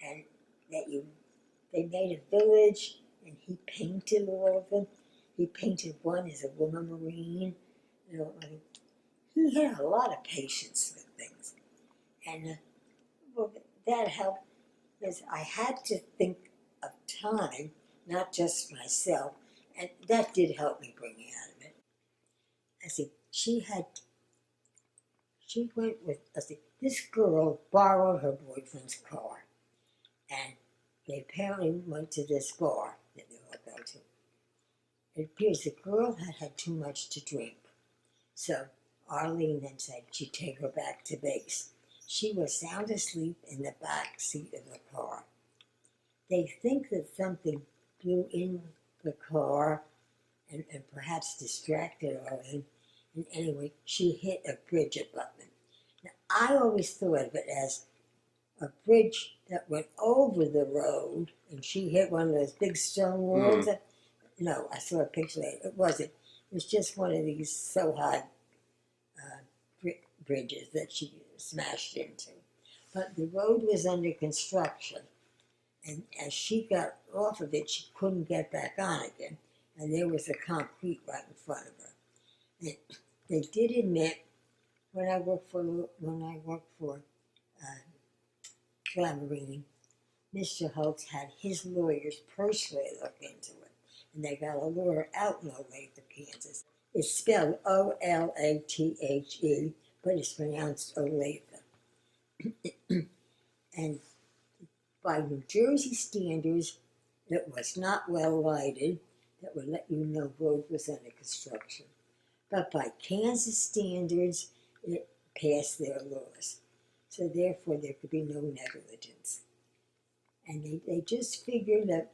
and they made a village, and he painted all of them. He painted one as a woman Marine. He had a lot of patience with things, and that helped because I had to think of time, not just myself, and that did help me bring me out of it. She went with, this girl borrowed her boyfriend's car, and they apparently went to this bar that they all go to. It appears the girl had had too much to drink, so Arlene then said she'd take her back to base. She was sound asleep in the back seat of the car. They think that something blew in the car and perhaps distracted Arlene. And anyway, she hit a bridge abutment. Now, I always thought of it as a bridge that went over the road, and she hit one of those big stone walls. No, I saw a picture later. It wasn't. It was just one of these so high bridges that she smashed into. But the road was under construction, and as she got off of it, she couldn't get back on again, and there was a concrete right in front of her. And they did admit when I worked for Clamarine, Mr. Holtz had his lawyers personally look into it, and they got a lawyer out in Olathe, Kansas. It's spelled Olathe, but it's pronounced Olathe. And by New Jersey standards, it was not well lighted. That would let you know road was under construction. But by Kansas standards, it passed their laws. So therefore, there could be no negligence. And they just figured that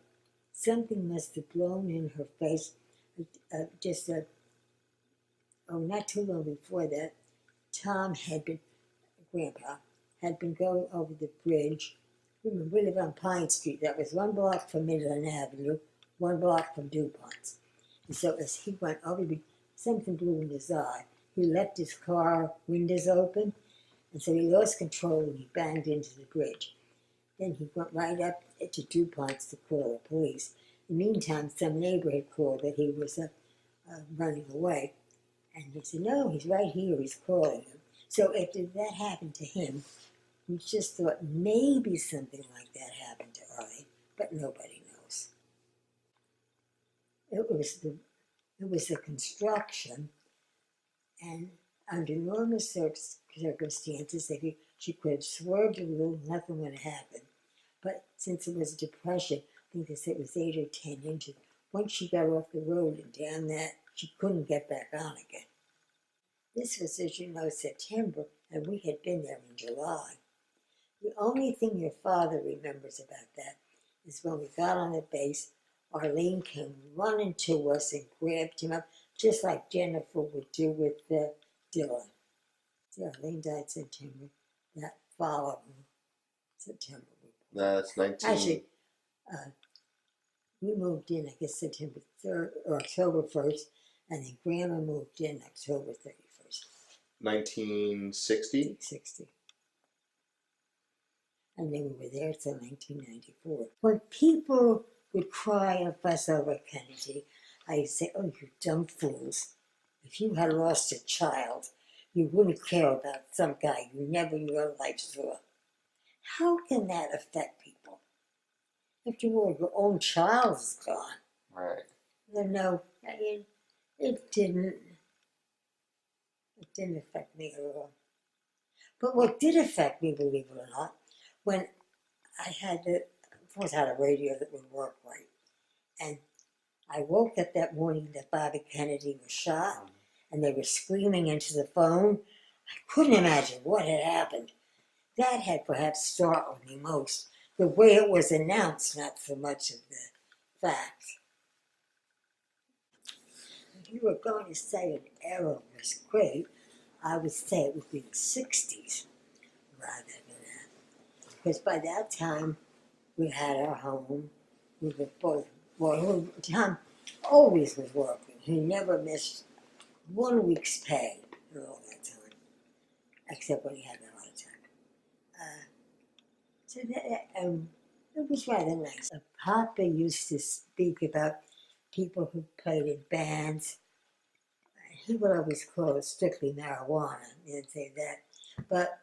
something must have blown in her face. Not too long before that, Grandpa had been going over the bridge. Remember, we live on Pine Street. That was 1 block from Midland Avenue, 1 block from DuPont's. And so as he went over, something blew in his eye. He left his car windows open, and so he lost control and he banged into the bridge. Then he went right up to DuPont's to call the police. In the meantime, some neighbor had called that he was running away. And he said, no, he's right here, he's calling him. So after that happened to him, we just thought maybe something like that happened to Arlie, but nobody knows. It was the construction, and under normal circumstances, she could have swerved a little, nothing would have happened. But since it was depression, I think they said it was 8 or 10 inches. Once she got off the road and down that, she couldn't get back on again. This was, as you know, September, and we had been there in July. The only thing your father remembers about that is when we got on the base, Arlene came running to us and grabbed him up, just like Jennifer would do with Dylan. See, Arlene died September. That following September. That's 19. Actually, we moved in, I guess, September 3rd or October 1st, and then Grandma moved in October 31st. 1960? 60. And then we were there till 1994. When people would cry and fuss over Kennedy, I'd say, oh, you dumb fools. If you had lost a child, you wouldn't care about some guy you never in your life saw. How can that affect people? After all, your own child is gone. Right. No, I mean, it didn't affect me at all. But what did affect me, believe it or not, when I had a radio that would work right. And I woke up that morning that Bobby Kennedy was shot, and they were screaming into the phone. I couldn't imagine what had happened. That had perhaps startled me most. The way it was announced, not so much of the facts. If you were going to say an era was great, I would say it would be the 60s rather than that. Because by that time, we had our home. We were both, Tom always was working. He never missed 1 week's pay in all that time, except when he had a heart attack. So it was rather nice. Papa used to speak about people who played in bands. He would always call it strictly marijuana. He didn't say that. But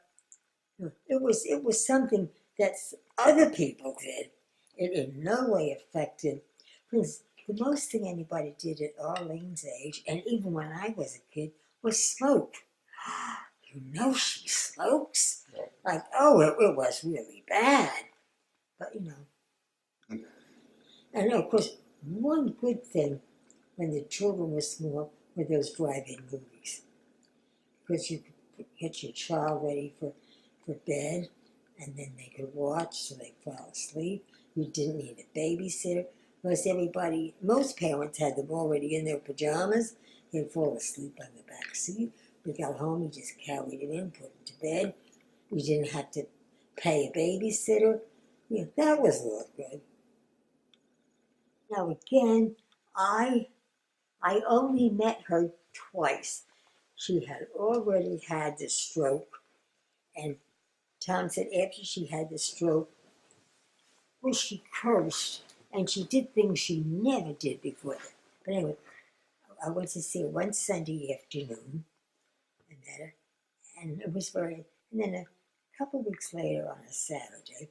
it was something that other people did. It in no way affected. Because the most thing anybody did at Arlene's age, and even when I was a kid, was smoke. You know she smokes? Like, oh, it was really bad. But, and of course, one good thing when the children were small were those drive-in movies. Because you could get your child ready for bed, and then they could watch so they fell asleep. You didn't need a babysitter. Most parents had them already in their pajamas. They'd fall asleep on the back seat. We got home, you just carried them in, put them to bed. You didn't have to pay a babysitter. Yeah, that was a lot good. Now again, I only met her twice. She had already had the stroke, and Tom said after she had the stroke, well, she cursed, and she did things she never did before that. But anyway, I went to see her one Sunday afternoon, and it was and then a couple of weeks later on a Saturday,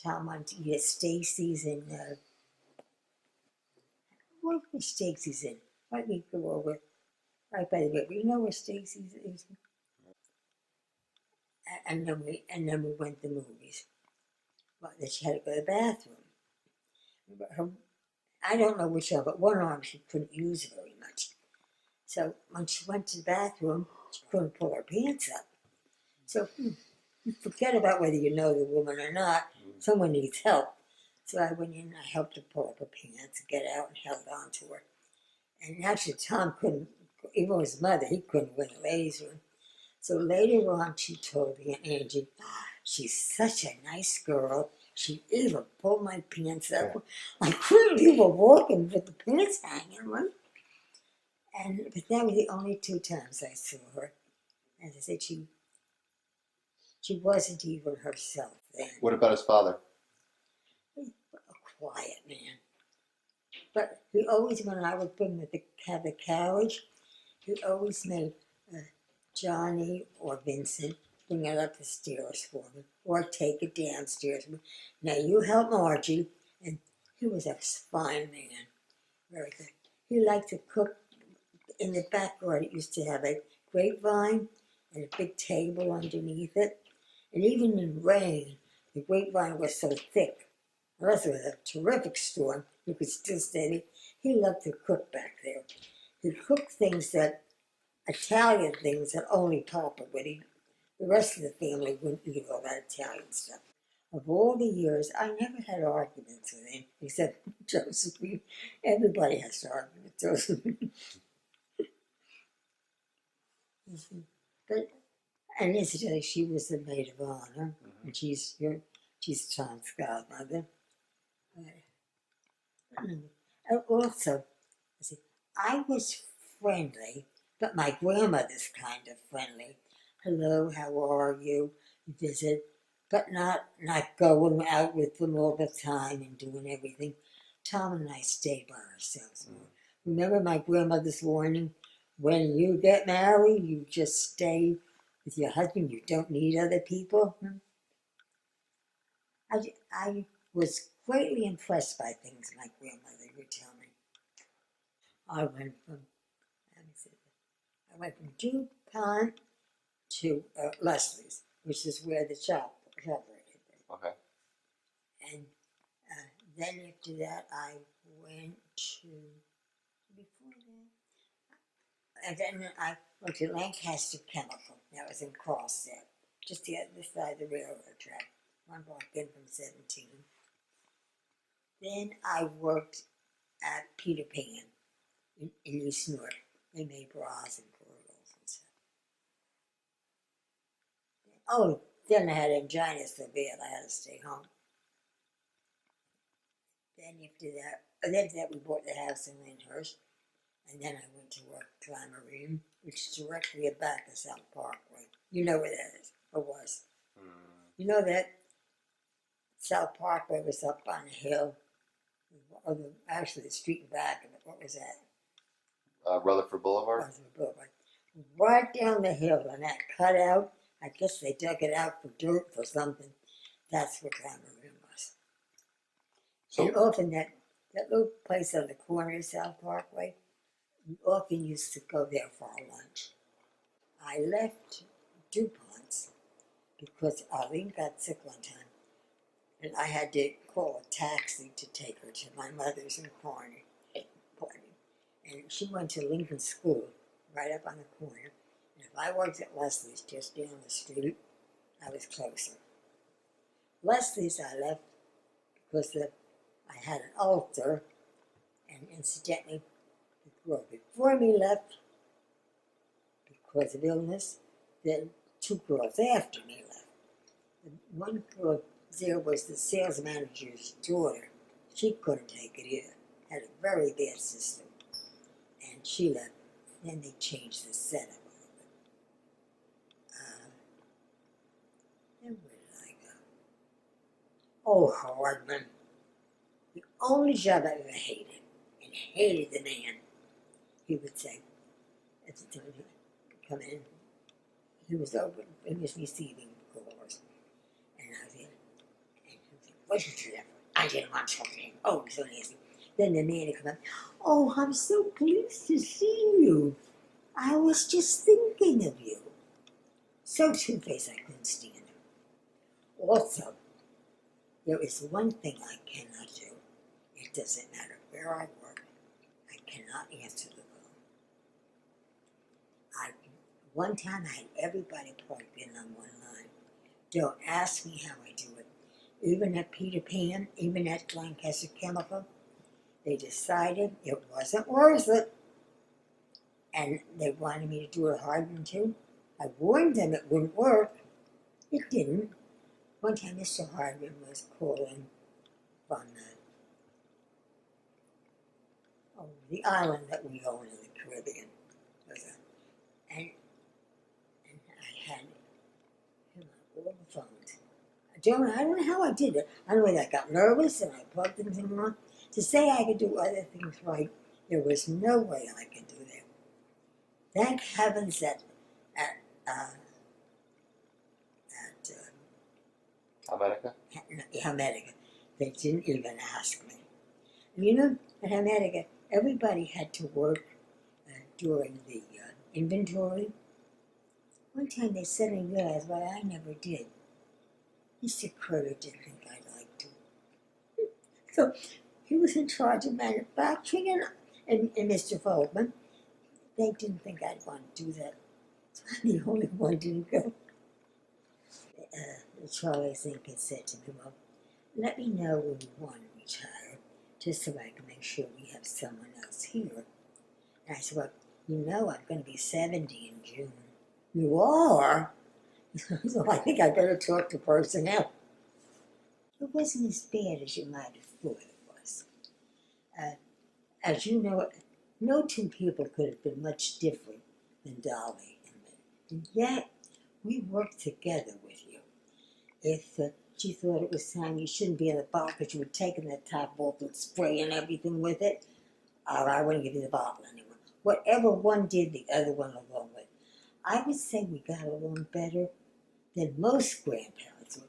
Tom went to eat at Stacy's in, what was Stacy's in? Right, we go over, right by the river. You know where Stacy's is? And then we went to the movies. Well, then she had to go to the bathroom. I don't know which arm, but one arm she couldn't use very much. So when she went to the bathroom, she couldn't pull her pants up. So forget about whether you know the woman or not. Someone needs help. So I went in and I helped her pull up her pants and get out and held on to her. And actually Tom couldn't, even his mother, he couldn't go in the ladies' room. So later on she told me, Aunt Angie, she's such a nice girl. She even pulled my pants up. I couldn't even walking with the pants hanging, right? But that was the only 2 times I saw her. As I said, she wasn't even herself then. What about his father? A quiet man. But he always, when I would have the carriage, he always made Johnny or Vincent bring it up the stairs for me, or take it downstairs. Now you help Margie, and he was a fine man, very good. He liked to cook in the backyard. It used to have a grapevine and a big table underneath it, and even in rain, the grapevine was so thick. Unless it was a terrific storm, you could still stay there. He loved to cook back there. He cooked Italian things that only Papa would eat. The rest of the family wouldn't eat all that Italian stuff. Of all the years, I never had arguments with him, except Josephine. Everybody has to argue with Josephine. But, and incidentally, she was the maid of honor, and she's Tom's godmother. And also, I was friendly, but my grandmother's kind of friendly. Hello, how are you? Visit, but not going out with them all the time and doing everything. Tom and I stayed by ourselves. Remember my grandmother's warning? When you get married, you just stay with your husband. You don't need other people. I was greatly impressed by things my grandmother would tell me. I went from DuPont to Leslie's, which is where the shop had been. Okay. And then after that, I went to, before that, and then I went to Lancaster Chemical. That was in Crosstead, just the other side of the railroad track, 1 block in from 17. Then I worked at Peter Pan in East North. They made bras and girdles and stuff. Oh, then I had angina so bad I had to stay home. Then after that we bought the house in Lyndhurst, and then I went to work at Marine, which is directly back of South Parkway. You know where that is, or was. You know that South Parkway was up on a hill, or actually the street in back of it. What was that? Rutherford Boulevard? Rutherford Boulevard. Right down the hill, and that cutout, I guess they dug it out for dirt for something. That's what Marine was. So, and often that little place on the corner of South Parkway, we often used to go there for our lunch. I left DuPont's because Arlene got sick one time, and I had to call a taxi to take her to my mother's in Kearney. And she went to Lincoln School, right up on the corner. And if I worked at Leslie's just down the street, I was closer. Leslie's I left because I had an ulcer, and incidentally, the girl before me left because of illness. Then 2 girls after me left. The one girl there was the sales manager's daughter. She couldn't take it either. Had a very bad system. And she left. Then they changed the setup a little bit. Then where did I go? Oh, Hardman. The only job I ever hated, and hated the man, he would say, at the time he would come in, he was open, he was receiving calls. And I was in, and he would say, what did you do that for? I didn't want to talk to him. Oh, so nasty. Then the man would come up, oh, I'm so pleased to see you. I was just thinking of you. So two-faced I couldn't stand him. Also, there is one thing I cannot do. It doesn't matter where I work. I cannot answer the phone. One time I had everybody plugged in on one line. Don't ask me how I do it. Even at Peter Pan, even at Lancaster Chemical, they decided it wasn't worth it. And they wanted me to do a Hardman too. I warned them it wouldn't work. It didn't. one time Mr. Hardman was calling from the island that we own in the Caribbean. And I had him on all the phones. I don't know how I did it. I don't know whether I got nervous and I plugged things in wrong. To say I could do other things right, there was no way I could do that. Thank heavens that at America? America, they didn't even ask me. And you know, at America, everybody had to work during the inventory. One time they suddenly realized what I never did. Mr. Carter didn't think I'd like to. So he was in charge of manufacturing, and Mr. Foldman, they didn't think I'd want to do that. So I'm the only one who didn't go. Charlie Zinkin said to me, well, let me know when you want to retire, just so I can make sure we have someone else here. And I said, well, you know I'm going to be 70 in June. You are? So I think I better talk to personnel. It wasn't as bad as you might have thought it was. As you know, no two people could have been much different than Dolly and me. And yet, we worked together with you. If she thought it was time you shouldn't be in the bottle because you were taking the top off and spraying everything with it, I wouldn't give you the bottle anymore. Whatever one did, the other one along with. I would say we got along better than most grandparents would.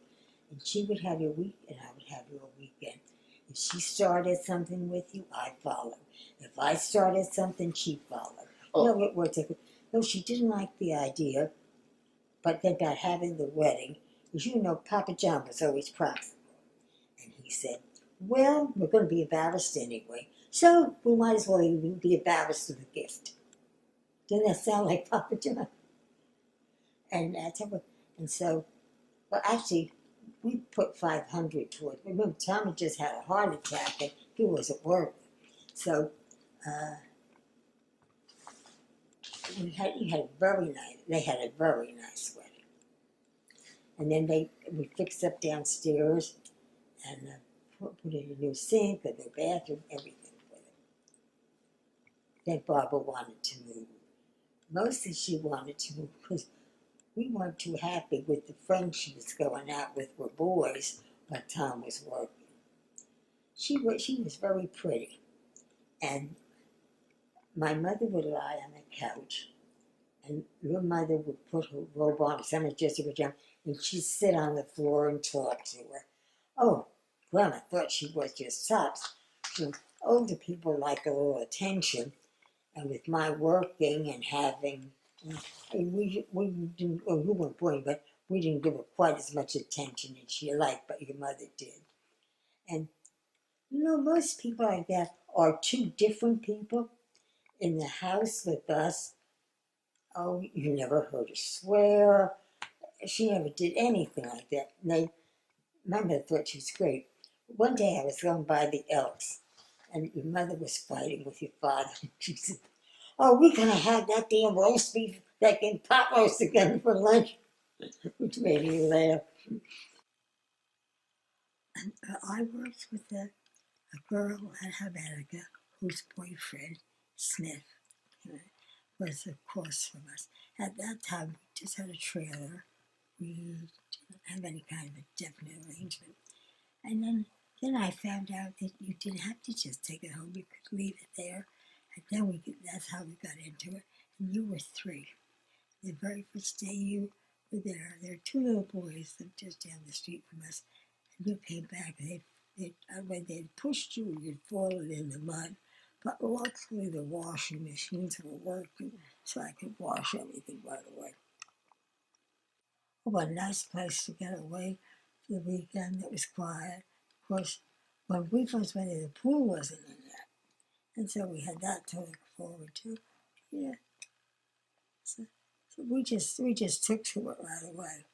And she would have your week, and I would have your weekend. If she started something with you, I followed. If I started something, she followed. Oh. No, it worked. No, she didn't like the idea, but then about having the wedding, because you know Papa John was always practical. And he said, well, we're going to be embarrassed anyway, so we might as well even be embarrassed with a gift. Doesn't that sound like Papa John? And so, well, actually, we put 500 toward. Remember, Tommy just had a heart attack and he wasn't working. So, they had a very nice wedding. And then we fixed up downstairs and put in a new sink, a new bathroom, everything with it. Then Barbara wanted to move. Mostly she wanted to move because we weren't too happy with the friends she was going out with were boys while Tom was working. She was very pretty. And my mother would lie on the couch, and your mother would put her robe on, some of Jessie would jump, and she'd sit on the floor and talk to her. Oh, Grandma thought she was just sops. Older people like a little attention, and with my working and having, we didn't, well, you weren't born, but we didn't give her quite as much attention as she liked, but your mother did. And, you know, most people like that are two different people. In the house with us, oh, you never heard her swear. She never did anything like that. And my mother thought she was great. One day I was going by the Elks, and your mother was fighting with your father. She said, oh, we're going to have that damn roast beef, that damn pot roast again for lunch, which made me laugh. And I worked with a girl at America whose boyfriend, Smith, was across from us. At that time, we just had a trailer. We didn't have any kind of a definite arrangement. And then I found out that you didn't have to just take it home. You could leave it there. And then that's how we got into it. And you were 3. The very first day you were there were 2 little boys that were just down the street from us. And you came back, and they'd pushed you, you'd fallen in the mud. But luckily the washing machines were working, so I could wash everything right away. Oh, a nice place to get away for the weekend. It was quiet. Of course, when we first went in, the pool wasn't in yet. And so we had that to look forward to. Yeah. So we just took to it right away.